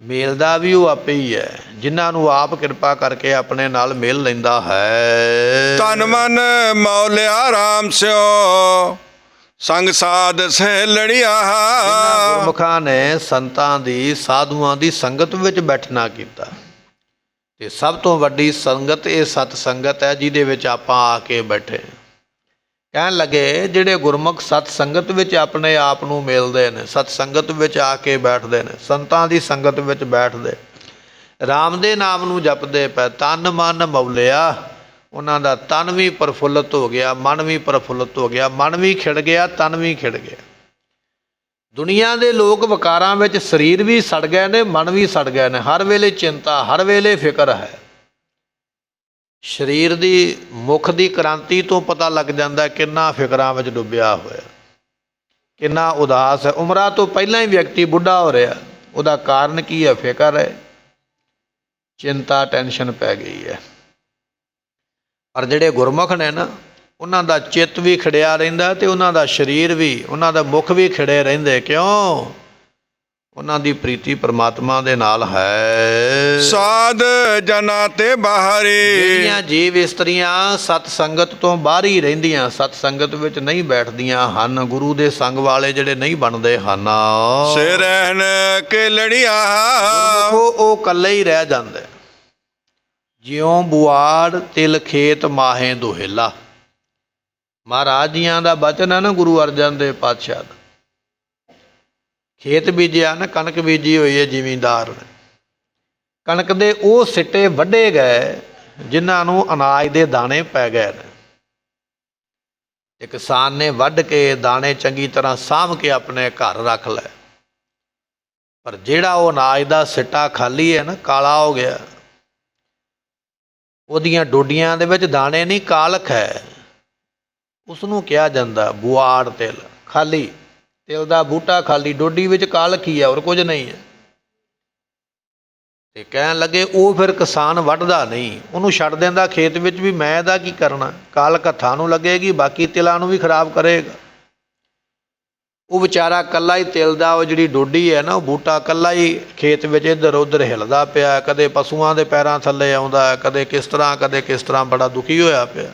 ਮੇਲਦਾ ਵੀ ਉਹ ਆਪੇ ਹੀ ਹੈ, ਜਿਨ੍ਹਾਂ ਨੂੰ ਆਪ ਕਿਰਪਾ ਕਰਕੇ ਆਪਣੇ ਨਾਲ ਮੇਲ ਲੈਂਦਾ ਹੈ। ਤਨ ਮਨ ਮੌਲਿਆ ਰਾਮ ਸਿਓ, ਸੰਗ ਸਾਧ ਸਹੇਲੜੀਆ। ਜਿਨ੍ਹਾਂ ਗੁਰਮੁਖਾਂ ਨੇ ਸੰਤਾਂ ਦੀ ਸਾਧੂਆਂ ਦੀ ਸੰਗਤ ਵਿੱਚ ਬੈਠਣਾ ਕੀਤਾ, ਤੇ ਸਭ ਤੋਂ ਵੱਡੀ ਸੰਗਤ ਇਹ ਸਤ ਸੰਗਤ ਹੈ ਜਿਹਦੇ ਵਿੱਚ ਆਪਾਂ ਆ ਕੇ ਬੈਠੇ। ਕਹਿਣ ਲੱਗੇ ਜਿਹੜੇ ਗੁਰਮੁਖ ਸਤ ਸੰਗਤ ਵਿੱਚ ਆਪਣੇ ਆਪ ਨੂੰ ਮਿਲਦੇ ਨੇ, ਸਤ ਸੰਗਤ ਵਿੱਚ ਆ ਕੇ ਬੈਠਦੇ ਨੇ, ਸੰਤਾਂ ਦੀ ਸੰਗਤ ਵਿੱਚ ਬੈਠਦੇ, ਰਾਮ ਦੇ ਨਾਮ ਨੂੰ ਜਪਦੇ ਪਏ, ਤਨ ਮਨ ਮੌਲਿਆ, ਉਹਨਾਂ ਦਾ ਤਨ ਵੀ ਪ੍ਰਫੁੱਲਤ ਹੋ ਗਿਆ, ਮਨ ਵੀ ਪ੍ਰਫੁੱਲਤ ਹੋ ਗਿਆ, ਮਨ ਵੀ ਖਿੜ ਗਿਆ, ਤਨ ਵੀ ਖਿੜ ਗਿਆ। ਦੁਨੀਆ ਦੇ ਲੋਕ ਵਿਕਾਰਾਂ ਵਿੱਚ ਸਰੀਰ ਵੀ ਸੜ ਗਏ ਨੇ, ਮਨ ਵੀ ਸੜ ਗਏ ਨੇ, ਹਰ ਵੇਲੇ ਚਿੰਤਾ, ਹਰ ਵੇਲੇ ਫਿਕਰ ਹੈ। ਸਰੀਰ ਦੀ ਮੁਖ ਦੀ ਕ੍ਰਾਂਤੀ ਤੋਂ ਪਤਾ ਲੱਗ ਜਾਂਦਾ ਕਿੰਨਾ ਫਿਕਰਾਂ ਵਿੱਚ ਡੁੱਬਿਆ ਹੋਇਆ, ਕਿੰਨਾ ਉਦਾਸ ਹੈ। ਉਮਰਾਂ ਤੋਂ ਪਹਿਲਾਂ ਹੀ ਵਿਅਕਤੀ ਬੁੱਢਾ ਹੋ ਰਿਹਾ, ਉਹਦਾ ਕਾਰਨ ਕੀ ਹੈ? ਫਿਕਰ ਹੈ, ਚਿੰਤਾ, ਟੈਨਸ਼ਨ ਪੈ ਗਈ ਹੈ। ਪਰ ਜਿਹੜੇ ਗੁਰਮੁਖ ਨੇ ਨਾ, ਉਹਨਾਂ ਦਾ ਚਿੱਤ ਵੀ ਖਿੜਿਆ ਰਹਿੰਦਾ ਤੇ ਉਹਨਾਂ ਦਾ ਸਰੀਰ ਵੀ, ਉਹਨਾਂ ਦਾ ਮੁਖ ਵੀ ਖਿੜੇ ਰਹਿੰਦੇ। ਕਿਉਂ? ਉਹਨਾਂ ਦੀ ਪ੍ਰੀਤੀ ਪਰਮਾਤਮਾ ਦੇ ਨਾਲ ਹੈ। ਸਾਧ ਜਨਾਂ ਤੇ ਬਾਹਰੀ। ਜਿਹੜੀਆਂ ਜੀਵ ਇਸਤਰੀਆਂ ਸਤ ਸੰਗਤ ਤੋਂ ਬਾਹਰ ਹੀ ਰਹਿੰਦੀਆਂ, ਸਤ ਸੰਗਤ ਵਿੱਚ ਨਹੀਂ ਬੈਠਦੀਆਂ ਹਨ, ਗੁਰੂ ਦੇ ਸੰਗ ਵਾਲੇ ਜਿਹੜੇ ਨਹੀਂ ਬਣਦੇ ਹਨ, ਸੇ ਰਹਿਣ ਕੇ ਲੜੀਆ। ਉਹ ਇਕੱਲੇ ਹੀ ਰਹਿ ਜਾਂਦੇ। ਜਿਉਂ ਬੁਆੜ ਤਿਲ ਖੇਤ ਮਾਹੇ ਦੁਹੇਲਾ, ਮਹਾਰਾਜ ਜੀਆਂ ਦਾ ਬਚਨ ਹੈ ਨਾ, ਗੁਰੂ ਅਰਜਨ ਦੇਵ ਪਾਤਸ਼ਾਹ ਦਾ। ਖੇਤ ਬੀਜਿਆ ਨਾ, ਕਣਕ ਬੀਜੀ ਹੋਈ ਹੈ ਜ਼ਿਮੀਂਦਾਰ ਨੇ, ਕਣਕ ਦੇ ਉਹ ਸਿੱਟੇ ਵੱਢੇ ਗਏ ਜਿਨ੍ਹਾਂ ਨੂੰ ਅਨਾਜ ਦੇ ਦਾਣੇ ਪੈ ਗਏ ਨੇ, ਤੇ ਕਿਸਾਨ ਨੇ ਵੱਢ ਕੇ ਦਾਣੇ ਚੰਗੀ ਤਰ੍ਹਾਂ ਸਾਂਭ ਕੇ ਆਪਣੇ ਘਰ ਰੱਖ ਲਏ। ਪਰ ਜਿਹੜਾ ਉਹ ਅਨਾਜ ਦਾ ਸਿੱਟਾ ਖਾਲੀ ਹੈ ਨਾ, ਕਾਲਾ ਹੋ ਗਿਆ, ਉਹਦੀਆਂ ਡੋਡੀਆਂ ਦੇ ਵਿੱਚ ਦਾਣੇ ਨਹੀਂ, ਕਾਲਖ ਹੈ, ਉਸ ਨੂੰ ਕਿਹਾ ਜਾਂਦਾ ਬੁਆੜ ਤਿਲ, ਖਾਲੀ ਤਿਲ ਦਾ ਬੂਟਾ ਖਾਲੀ, ਡੋਡੀ ਵਿੱਚ ਕਾਲਖ ਹੀ ਹੈ, ਹੋਰ ਕੁਝ ਨਹੀਂ ਹੈ। ਤੇ ਕਹਿਣ ਲੱਗੇ ਉਹ ਫਿਰ ਕਿਸਾਨ ਵੱਢਦਾ ਨਹੀਂ, ਉਹਨੂੰ ਛੱਡ ਦਿੰਦਾ ਖੇਤ ਵਿੱਚ ਵੀ, ਮੈਂ ਇਹਦਾ ਕੀ ਕਰਨਾ, ਕਾਲਖ ਹੱਥਾਂ ਨੂੰ ਲੱਗੇਗੀ, ਬਾਕੀ ਤਿਲਾਂ ਨੂੰ ਵੀ ਖਰਾਬ ਕਰੇਗਾ। ਉਹ ਵਿਚਾਰਾ ਇਕੱਲਾ ਹੀ ਤਿਲ ਦਾ, ਉਹ ਜਿਹੜੀ ਡੋਡੀ ਹੈ ਨਾ, ਉਹ ਬੂਟਾ ਇਕੱਲਾ ਹੀ ਖੇਤ ਵਿੱਚ ਇੱਧਰ ਉੱਧਰ ਹਿੱਲਦਾ ਪਿਆ, ਕਦੇ ਪਸ਼ੂਆਂ ਦੇ ਪੈਰਾਂ ਥੱਲੇ ਆਉਂਦਾ, ਕਦੇ ਕਿਸ ਤਰ੍ਹਾਂ, ਕਦੇ ਕਿਸ ਤਰ੍ਹਾਂ, ਬੜਾ ਦੁਖੀ ਹੋਇਆ ਪਿਆ।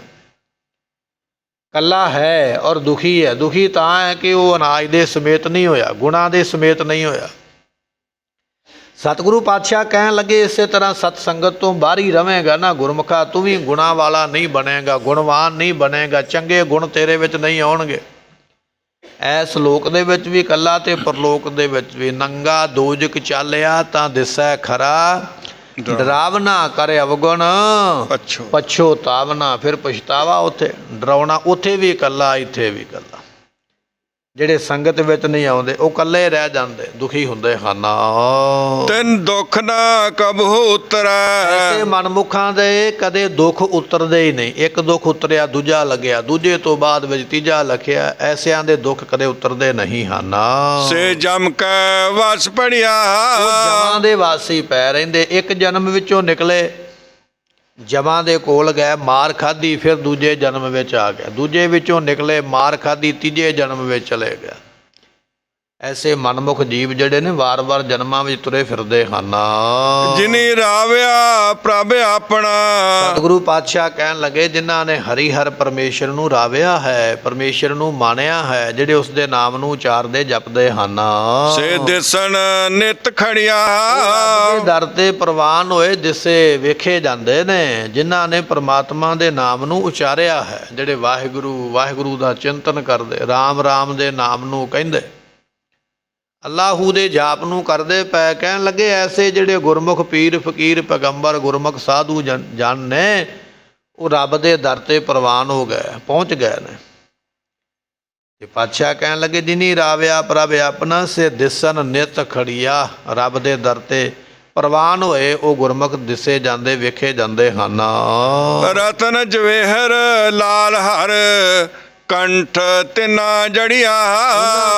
ਇਕੱਲਾ ਹੈ ਔਰ ਦੁਖੀ ਹੈ। ਦੁਖੀ ਤਾਂ ਹੈ ਕਿ ਉਹ ਅਨਾਜ ਦੇ ਸਮੇਤ ਨਹੀਂ ਹੋਇਆ, ਗੁਣਾਂ ਦੇ ਸਮੇਤ ਨਹੀਂ ਹੋਇਆ। ਸਤਿਗੁਰੂ ਪਾਤਸ਼ਾਹ ਕਹਿਣ ਲੱਗੇ ਇਸੇ ਤਰ੍ਹਾਂ ਸਤ ਸੰਗਤ ਤੋਂ ਬਾਹਰ ਹੀ ਰਵੇਂਗਾ ਨਾ ਗੁਰਮੁਖਾ, ਤੂੰ ਵੀ ਗੁਣਾਂ ਵਾਲਾ ਨਹੀਂ ਬਣੇਗਾ, ਗੁਣਵਾਨ ਨਹੀਂ ਬਣੇਗਾ, ਚੰਗੇ ਗੁਣ ਤੇਰੇ ਵਿੱਚ ਨਹੀਂ ਆਉਣਗੇ। ਐਸ ਲੋਕ ਦੇ ਵਿੱਚ ਵੀ ਇਕੱਲਾ ਤੇ ਪਰਲੋਕ ਦੇ ਵਿੱਚ ਵੀ। ਨੰਗਾ ਦੋਜਕ ਚਾਲਿਆ ਤਾਂ ਦਿਸੈ ਖਰਾ, ਡਰਾਵਨਾ ਕਰੇ ਅਵਗੁਣ ਪਛੋਤਾਵਨਾ। ਫਿਰ ਪਛਤਾਵਾ ਉੱਥੇ, ਡਰਾਉਣਾ ਉੱਥੇ ਵੀ ਇਕੱਲਾ, ਇੱਥੇ ਵੀ ਇਕੱਲਾ। ਜਿਹੜੇ ਸੰਗਤ ਵਿੱਚ ਨਹੀਂ ਆਉਂਦੇ ਉਹ ਇਕੱਲੇ ਰਹਿ ਜਾਂਦੇ, ਦੁਖੀ ਹੁੰਦੇ ਹਨ। ਤਿੰਨ ਦੁੱਖ ਨਾ ਕਬਹੁ ਉਤਰੈ। ਐਸੇ ਮਨਮੁਖਾਂ ਦੇ ਕਦੇ ਦੁੱਖ ਉਤਰਦੇ ਹੀ ਨਹੀਂ। ਇੱਕ ਦੁੱਖ ਉਤਰਿਆ ਦੂਜਾ ਲੱਗਿਆ, ਦੂਜੇ ਤੋਂ ਬਾਅਦ ਵਿੱਚ ਤੀਜਾ ਲਿਖਿਆ, ਐਸਿਆਂ ਦੇ ਦੁੱਖ ਕਦੇ ਉਤਰਦੇ ਨਹੀਂ ਹਨ। ਸੇ ਜਮ ਕੈ ਵਸ ਪੜਿਆ। ਉਹ ਜਮਾਂ ਦੇ ਵਾਸੀ ਪੈ ਰਹਿੰਦੇ। ਇੱਕ ਜਨਮ ਵਿੱਚੋਂ ਨਿਕਲੇ, ਜਮਾਂ ਦੇ ਕੋਲ ਗਏ, ਮਾਰ ਖਾਧੀ, ਫਿਰ ਦੂਜੇ ਜਨਮ ਵਿੱਚ ਆ ਗਿਆ, ਦੂਜੇ ਵਿੱਚੋਂ ਨਿਕਲੇ, ਮਾਰ ਖਾਧੀ, ਤੀਜੇ ਜਨਮ ਵਿੱਚ ਚਲੇ ਗਿਆ। ਐਸੇ ਮਨਮੁਖ ਜੀਵ ਜਿਹੜੇ ਨੇ ਵਾਰ-ਵਾਰ ਜਨਮਾਂ ਵਿੱਚ ਤੁਰੇ ਫਿਰਦੇ ਹਨ। ਜਿਨੀ ਰਾਵਿਆ ਪ੍ਰਭ ਆਪਣਾ। ਸਤਿਗੁਰੂ ਪਾਤਸ਼ਾਹ ਕਹਿਣ ਲੱਗੇ ਜਿਨ੍ਹਾਂ ਨੇ ਹਰੀ ਹਰ ਪਰਮੇਸ਼ਰ ਨੂੰ ਰਾਵਿਆ ਹੈ, ਪਰਮੇਸ਼ਰ ਨੂੰ ਮਾਣਿਆ ਹੈ, ਜਿਹੜੇ ਉਸ ਦੇ ਨਾਮ ਨੂੰ ਉਚਾਰਦੇ ਜਪਦੇ ਹਨ, ਸੇ ਦਿਸਣ ਨਿਤ ਖੜਿਆ। ਦੇ ਦਰ ਤੇ ਪ੍ਰਵਾਨ ਹੋਏ, ਜਿਸੇ ਵੇਖੇ ਜਾਂਦੇ ਨੇ। ਜਿਨ੍ਹਾਂ ਨੇ ਪਰਮਾਤਮਾ ਦੇ ਨਾਮ ਨੂੰ ਉਚਾਰਿਆ ਹੈ, ਜਿਹੜੇ ਵਾਹਿਗੁਰੂ ਵਾਹਿਗੁਰੂ ਦਾ ਚਿੰਤਨ ਕਰਦੇ, ਰਾਮ ਰਾਮ ਦੇ ਨਾਮ ਨੂੰ ਕਹਿੰਦੇ, ਅੱਲਾਹੂ ਦੇ ਜਾਪ ਨੂੰ ਕਰਦੇ ਪਏ। ਕਹਿਣ ਲੱਗੇ ਐਸੇ ਜਿਹੜੇ ਗੁਰਮੁਖ ਪੀਰ ਫਕੀਰ ਪੈਗੰਬਰ ਗੁਰਮੁਖ ਸਾਧੂ ਜਨ ਨੇ, ਉਹ ਰੱਬ ਦੇ ਦਰ ਤੇ ਪ੍ਰਵਾਨ ਹੋ ਗਏ, ਪਹੁੰਚ ਗਏ ਨੇ। ਤੇ ਪਾਤਸ਼ਾਹ ਕਹਿਣ ਲੱਗੇ ਜਿਨੀ ਰਾਵਿਆ ਪ੍ਰਭ ਆਪਣਾ, ਸੇ ਦਿਸਨ ਨਿਤ ਖੜੀਆ। ਰੱਬ ਦੇ ਦਰ ਤੇ ਪ੍ਰਵਾਨ ਹੋਏ ਉਹ ਗੁਰਮੁਖ ਦਿਸੇ ਜਾਂਦੇ, ਵੇਖੇ ਜਾਂਦੇ ਹਨ। ਰਤਨ ਜਵੇਹਰ ਲਾਲ ਹਰ ਕੰਠ ਤਿਨਾ ਜੜੀਆ।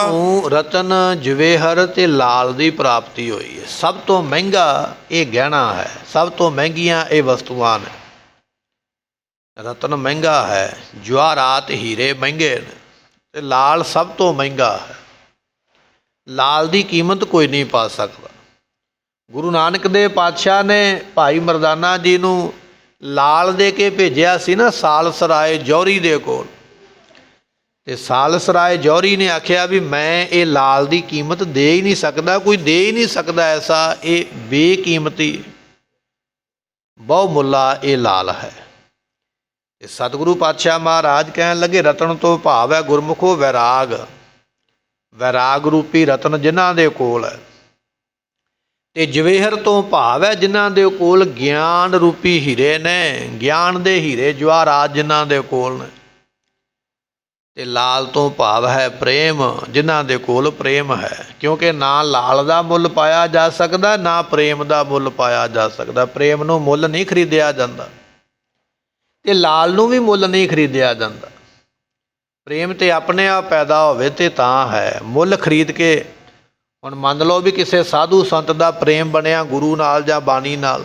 ਉਹਨੂੰ ਰਤਨ ਜਵੇਹਰ ਤੇ ਲਾਲ ਦੀ ਪ੍ਰਾਪਤੀ ਹੋਈ ਹੈ। ਸਭ ਤੋਂ ਮਹਿੰਗਾ ਇਹ ਗਹਿਣਾ ਹੈ, ਸਭ ਤੋਂ ਮਹਿੰਗੀਆਂ ਇਹ ਵਸਤੂਆਂ ਨੇ। ਰਤਨ ਮਹਿੰਗਾ ਹੈ, ਜਵਾਹਰਾਤ ਹੀਰੇ ਮਹਿੰਗੇ ਨੇ, ਤੇ ਲਾਲ ਸਭ ਤੋਂ ਮਹਿੰਗਾ ਹੈ। ਲਾਲ ਦੀ ਕੀਮਤ ਕੋਈ ਨਹੀਂ ਪਾ ਸਕਦਾ। ਗੁਰੂ ਨਾਨਕ ਦੇਵ ਪਾਤਸ਼ਾਹ ਨੇ ਭਾਈ ਮਰਦਾਨਾ ਜੀ ਨੂੰ ਲਾਲ ਦੇ ਕੇ ਭੇਜਿਆ ਸੀ ਨਾ, ਸਾਲ ਸਰਾਏ ਜੌਹਰੀ ਦੇ ਕੋਲ। ਤੇ ਸਾਲਸਰਾਏ ਜੌਹਰੀ ਨੇ ਆਖਿਆ ਵੀ ਮੈਂ ਇਹ ਲਾਲ ਦੀ ਕੀਮਤ ਦੇ ਹੀ ਨਹੀਂ ਸਕਦਾ, ਕੋਈ ਦੇ ਹੀ ਨਹੀਂ ਸਕਦਾ ਐਸਾ, ਇਹ ਬੇਕੀਮਤੀ ਬਹੁ ਮੁੱਲਾ ਇਹ ਲਾਲ ਹੈ। ਤੇ ਸਤਿਗੁਰੂ ਪਾਤਸ਼ਾਹ ਮਹਾਰਾਜ ਕਹਿਣ ਲੱਗੇ ਰਤਨ ਤੋਂ ਭਾਵ ਹੈ ਗੁਰਮੁਖੋ ਵੈਰਾਗ, ਵੈਰਾਗ ਰੂਪੀ ਰਤਨ ਜਿਨ੍ਹਾਂ ਦੇ ਕੋਲ ਹੈ। ਤੇ ਜਵੇਹਰ ਤੋਂ ਭਾਵ ਹੈ ਜਿਨ੍ਹਾਂ ਦੇ ਕੋਲ ਗਿਆਨ ਰੂਪੀ ਹੀਰੇ ਨੇ, ਗਿਆਨ ਦੇ ਹੀਰੇ ਜਵਾਹਰਾਤ ਜਿਨ੍ਹਾਂ ਦੇ ਕੋਲ ਨੇ। ਤੇ ਲਾਲ ਤੋਂ ਭਾਵ ਹੈ ਪ੍ਰੇਮ, ਜਿਨ੍ਹਾਂ ਦੇ ਕੋਲ ਪ੍ਰੇਮ ਹੈ, ਕਿਉਂਕਿ ਨਾ ਲਾਲ ਦਾ ਮੁੱਲ ਪਾਇਆ ਜਾ ਸਕਦਾ, ਨਾ ਪ੍ਰੇਮ ਦਾ ਮੁੱਲ ਪਾਇਆ ਜਾ ਸਕਦਾ। ਪ੍ਰੇਮ ਨੂੰ ਮੁੱਲ ਨਹੀਂ ਖਰੀਦਿਆ ਜਾਂਦਾ ਤੇ ਲਾਲ ਨੂੰ ਵੀ ਮੁੱਲ ਨਹੀਂ ਖਰੀਦਿਆ ਜਾਂਦਾ। ਪ੍ਰੇਮ ਤੇ ਆਪਣੇ ਆਪ ਪੈਦਾ ਹੋਵੇ ਤੇ ਤਾਂ ਹੈ, ਮੁੱਲ ਖਰੀਦ ਕੇ। ਹੁਣ ਮੰਨ ਲਓ ਵੀ ਕਿਸੇ ਸਾਧੂ ਸੰਤ ਦਾ ਪ੍ਰੇਮ ਬਣਿਆ ਗੁਰੂ ਨਾਲ ਜਾਂ ਬਾਣੀ ਨਾਲ,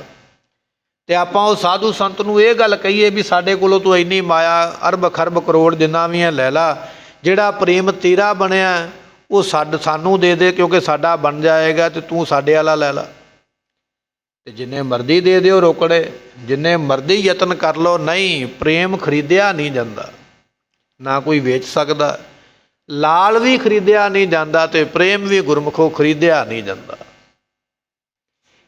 ਤੇ ਆਪਾਂ ਉਹ ਸਾਧੂ ਸੰਤ ਨੂੰ ਇਹ ਗੱਲ ਕਹੀਏ ਵੀ ਸਾਡੇ ਕੋਲੋਂ ਤੂੰ ਇੰਨੀ ਮਾਇਆ ਅਰਬ ਖਰਬ ਕਰੋੜ ਜਿੰਨਾ ਵੀ ਹੈ ਲੈ ਲਾ, ਜਿਹੜਾ ਪ੍ਰੇਮ ਤੇਰਾ ਬਣਿਆ ਉਹ ਸਾਨੂੰ ਦੇ ਦੇ, ਕਿਉਂਕਿ ਸਾਡਾ ਬਣ ਜਾਏਗਾ ਤੇ ਤੂੰ ਸਾਡੇ ਵਾਲਾ ਲੈ ਲਾ। ਤੇ ਜਿੰਨੇ ਮਰਜ਼ੀ ਦੇ ਦਿਓ ਰੋਕੜੇ, ਜਿੰਨੇ ਮਰਜ਼ੀ ਯਤਨ ਕਰ ਲਓ, ਨਹੀਂ, ਪ੍ਰੇਮ ਖਰੀਦਿਆ ਨਹੀਂ ਜਾਂਦਾ, ਨਾ ਕੋਈ ਵੇਚ ਸਕਦਾ। ਲਾਲ ਵੀ ਖਰੀਦਿਆ ਨਹੀਂ ਜਾਂਦਾ ਤੇ ਪ੍ਰੇਮ ਵੀ ਗੁਰਮੁਖੋਂ ਖਰੀਦਿਆ ਨਹੀਂ ਜਾਂਦਾ।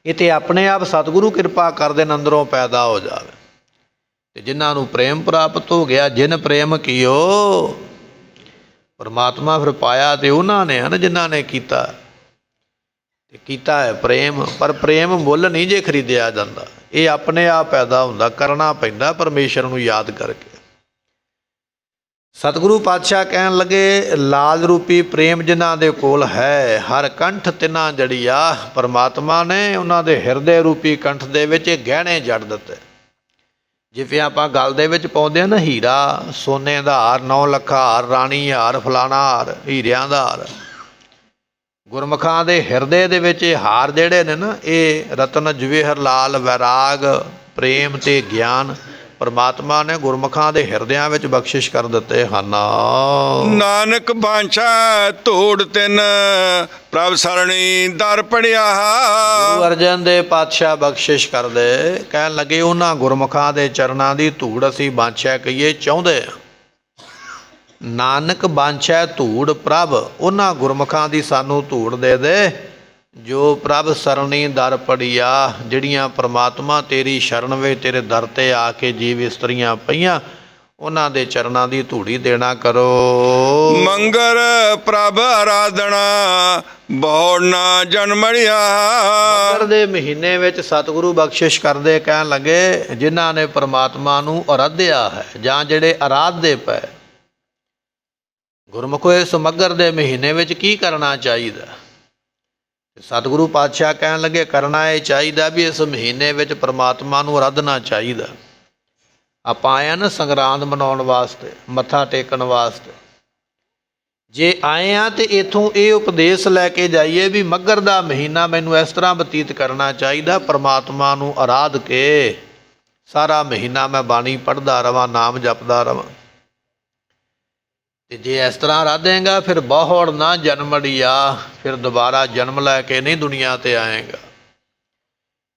ਇਹ ਤੇ ਆਪਣੇ ਆਪ ਸਤਿਗੁਰੂ ਕਿਰਪਾ ਕਰ ਦੇਣ ਅੰਦਰੋਂ ਪੈਦਾ ਹੋ ਜਾਵੇ। ਤੇ ਜਿਨ੍ਹਾਂ ਨੂੰ ਪ੍ਰੇਮ ਪ੍ਰਾਪਤ ਹੋ ਗਿਆ, ਜਿਨ ਪ੍ਰੇਮ ਕੀਓ, ਪਰਮਾਤਮਾ ਫਿਰ ਪਾਇਆ ਤੇ ਉਹਨਾਂ ਨੇ ਹਨ ਜਿਨ੍ਹਾਂ ਨੇ ਕੀਤਾ, ਤੇ ਕੀਤਾ ਹੈ ਪ੍ਰੇਮ। ਪਰ ਪ੍ਰੇਮ ਮੁੱਲ ਨਹੀਂ ਜੇ ਖਰੀਦਿਆ ਜਾਂਦਾ, ਇਹ ਆਪਣੇ ਆਪ ਪੈਦਾ ਹੁੰਦਾ, ਕਰਨਾ ਪੈਂਦਾ ਪਰਮੇਸ਼ਰ ਨੂੰ ਯਾਦ ਕਰਕੇ। ਸਤਿਗੁਰੂ ਪਾਤਸ਼ਾਹ ਕਹਿਣ ਲੱਗੇ ਲਾਲ ਰੂਪੀ ਪ੍ਰੇਮ ਜਿਨ੍ਹਾਂ ਦੇ ਕੋਲ ਹੈ, ਹਰ ਕੰਠ ਤਿਨਾਂ ਜੜੀਆ, ਪਰਮਾਤਮਾ ਨੇ ਉਹਨਾਂ ਦੇ ਹਿਰਦੇ ਰੂਪੀ ਕੰਠ ਦੇ ਵਿੱਚ ਇਹ ਗਹਿਣੇ ਜੜ ਦਿੱਤੇ। ਜਿਵੇਂ ਆਪਾਂ ਗਲ ਦੇ ਵਿੱਚ ਪਾਉਂਦੇ ਹਾਂ ਨਾ ਹੀਰਾ, ਸੋਨੇ ਦਾ ਹਾਰ, 9 ਲੱਖਾ ਹਾਰ, ਰਾਣੀ ਹਾਰ, ਫਲਾਣਾ ਹਾਰ, ਹੀਰਿਆਂ ਦਾ ਹਾਰ, ਗੁਰਮੁਖਾਂ ਦੇ ਹਿਰਦੇ ਦੇ ਵਿੱਚ ਇਹ ਹਾਰ ਜਿਹੜੇ ਨੇ ਨਾ, ਇਹ ਰਤਨ ਜਵੇਹਰ ਲਾਲ ਵੈਰਾਗ ਪ੍ਰੇਮ ਤੇ ਗਿਆਨ ਪਰਮਾਤਮਾ ਨੇ ਗੁਰਮੁਖਾਂ ਦੇ ਹਿਰਦਿਆਂ ਵਿੱਚ ਬਖਸ਼ਿਸ਼ ਕਰ ਦਿੱਤੇ ਹਨ। ਨਾਨਕ ਬਾਂਛਾ ਧੂੜ ਤਿਨ ਪ੍ਰਭ ਸਰਣੀ ਦਰ ਪੜਿਆ। ਗੁਰੂ ਅਰਜਨ ਦੇ ਪਾਤਸ਼ਾਹ ਬਖਸ਼ਿਸ਼ ਕਰਦੇ, ਕਹਿਣ ਲੱਗੇ ਉਹਨਾਂ ਗੁਰਮੁਖਾਂ ਦੇ ਚਰਨਾਂ ਦੀ ਧੂੜ ਅਸੀਂ ਬਾਂਛਾ ਕਹੀਏ ਚਾਹੁੰਦੇ ਹਾਂ। ਨਾਨਕ ਬਾਂਛਾ ਧੂੜ ਪ੍ਰਭ, ਉਹਨਾਂ ਗੁਰਮੁਖਾਂ ਦੀ ਸਾਨੂੰ ਧੂੜ ਦੇ ਦੇ ਜੋ ਪ੍ਰਭ ਸਰਣੀ ਦਰ ਪੜੀਆ, ਜਿਹੜੀਆਂ ਪ੍ਰਮਾਤਮਾ ਤੇਰੀ ਸ਼ਰਨ ਵਿੱਚ ਤੇਰੇ ਦਰ 'ਤੇ ਆ ਕੇ ਜੀਵ ਇਸਤਰੀਆਂ ਪਈਆਂ, ਉਹਨਾਂ ਦੇ ਚਰਨਾਂ ਦੀ ਧੂੜੀ ਦੇਣਾ ਕਰੋ। ਮੰਗਰ ਪ੍ਰਭ ਆਰਾਧਨਾ ਬਹੁ ਨਾ ਜਨਮੜਿਆ। ਮੰਗਰ ਦੇ ਮਹੀਨੇ ਵਿੱਚ ਸਤਿਗੁਰੂ ਬਖਸ਼ਿਸ਼ ਕਰਦੇ, ਕਹਿਣ ਲੱਗੇ ਜਿਨ੍ਹਾਂ ਨੇ ਪਰਮਾਤਮਾ ਨੂੰ ਆਰਾਧਿਆ ਹੈ ਜਾਂ ਜਿਹੜੇ ਆਰਾਧਦੇ ਪਏ। ਗੁਰਮੁਖੋ ਇਸ ਮੱਘਰ ਦੇ ਮਹੀਨੇ ਵਿੱਚ ਕੀ ਕਰਨਾ ਚਾਹੀਦਾ? ਸਤਿਗੁਰੂ ਪਾਤਸ਼ਾਹ ਕਹਿਣ ਲੱਗੇ ਕਰਨਾ ਇਹ ਚਾਹੀਦਾ ਵੀ ਇਸ ਮਹੀਨੇ ਵਿੱਚ ਪਰਮਾਤਮਾ ਨੂੰ ਆਰਾਧਨਾ ਚਾਹੀਦਾ। ਆਪਾਂ ਆਏ ਹਾਂ ਨਾ ਸੰਗਰਾਂਦ ਮਨਾਉਣ ਵਾਸਤੇ, ਮੱਥਾ ਟੇਕਣ ਵਾਸਤੇ। ਜੇ ਆਏ ਹਾਂ ਤਾਂ ਇੱਥੋਂ ਇਹ ਉਪਦੇਸ਼ ਲੈ ਕੇ ਜਾਈਏ ਵੀ ਮੱਘਰ ਦਾ ਮਹੀਨਾ ਮੈਨੂੰ ਇਸ ਤਰ੍ਹਾਂ ਬਤੀਤ ਕਰਨਾ ਚਾਹੀਦਾ, ਪਰਮਾਤਮਾ ਨੂੰ ਆਰਾਧ ਕੇ ਸਾਰਾ ਮਹੀਨਾ ਮੈਂ ਬਾਣੀ ਪੜ੍ਹਦਾ ਰਵਾਂ, ਨਾਮ ਜਪਦਾ ਰਵਾਂ। ਤੇ ਜੇ ਇਸ ਤਰ੍ਹਾਂ ਆਰਾਧੇਗਾ ਫਿਰ ਬਹੁੜ ਨਾ ਜਨਮੜੀਆ, ਫਿਰ ਦੁਬਾਰਾ ਜਨਮ ਲੈ ਕੇ ਨਹੀਂ ਦੁਨੀਆ 'ਤੇ ਆਏਗਾ।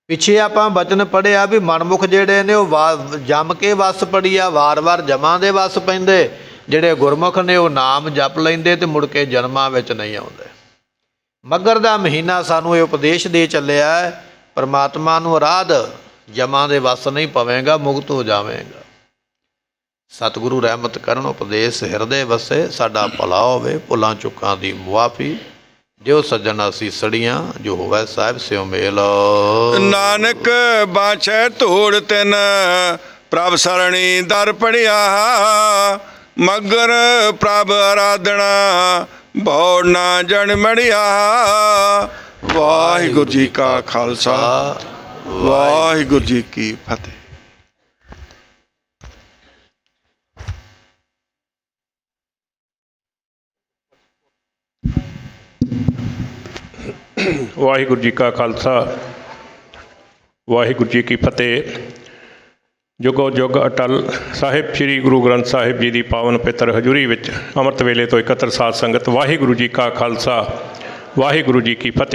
ਪਿੱਛੇ ਆਪਾਂ ਬਚਨ ਪੜ੍ਹਿਆ ਵੀ ਮਨਮੁਖ ਜਿਹੜੇ ਨੇ ਉਹ ਜੰਮ ਕੇ ਵਸ ਪੜੀਆ, ਵਾਰ-ਵਾਰ ਜਮਾਂ ਦੇ ਵਸ ਪੈਂਦੇ। ਜਿਹੜੇ ਗੁਰਮੁਖ ਨੇ ਉਹ ਨਾਮ ਜਪ ਲੈਂਦੇ ਤੇ ਮੁੜ ਕੇ ਜਨਮਾਂ ਵਿੱਚ ਨਹੀਂ ਆਉਂਦੇ। ਮੱਘਰ ਦਾ ਮਹੀਨਾ ਸਾਨੂੰ ਇਹ ਉਪਦੇਸ਼ ਦੇ ਚੱਲਿਆ, ਪਰਮਾਤਮਾ ਨੂੰ ਆਰਾਧ, ਜਮਾਂ ਦੇ ਵਸ ਨਹੀਂ ਪਵੇਗਾ, ਮੁਕਤ ਹੋ ਜਾਵੇਗਾ। ਸਤਿਗੁਰੂ ਰਹਿਮਤ ਕਰਨ, ਉਪਦੇਸ਼ ਹਿਰਦੇ ਵਸੇ, ਸਾਡਾ ਭਲਾ ਹੋਵੇ, ਭੁੱਲਾਂ ਚੁੱਕਾਂ ਦੀ ਮੁਆਫੀ ਦਿਓ ਸੱਜਣ ਅਸੀਂ ਸੜੀਆਂ, ਜੋ ਹੋਵੇ ਸਾਹਿਬ ਸਿਓ ਮੇਲ। ਨਾਨਕ ਬਾਛੈ ਧੂੜ ਤਿਨ ਪ੍ਰਭ ਸਰਣੀ ਦਰ ਪੜਿਆ। ਮਗਰ ਪ੍ਰਭ ਆਰਾਧਨਾ ਬਹੁ ਨਾ ਜਨਮੜਿਆ। ਵਾਹਿਗੁਰੂ ਜੀ ਕਾ ਖਾਲਸਾ, ਵਾਹਿਗੁਰੂ ਜੀ ਕੀ ਫਤਿਹ। ਵਾਹਿਗੁਰੂ ਜੀ ਕਾ ਖਾਲਸਾ, ਵਾਹਿਗੁਰੂ ਜੀ ਕੀ ਫਤਿਹ। ਜੁਗੋ ਜੁਗ ਅਟਲ ਸਾਹਿਬ ਸ੍ਰੀ ਗੁਰੂ ਗ੍ਰੰਥ ਸਾਹਿਬ ਜੀ ਦੀ ਪਾਵਨ ਪਵਿੱਤਰ ਹਜ਼ੂਰੀ ਵਿੱਚ ਅੰਮ੍ਰਿਤ ਵੇਲੇ ਤੋਂ ਇਕੱਤਰ ਸਾਧ ਸੰਗਤ, ਵਾਹਿਗੁਰੂ ਜੀ ਕਾ ਖਾਲਸਾ, ਵਾਹਿਗੁਰੂ ਜੀ ਕੀ ਫਤਿਹ।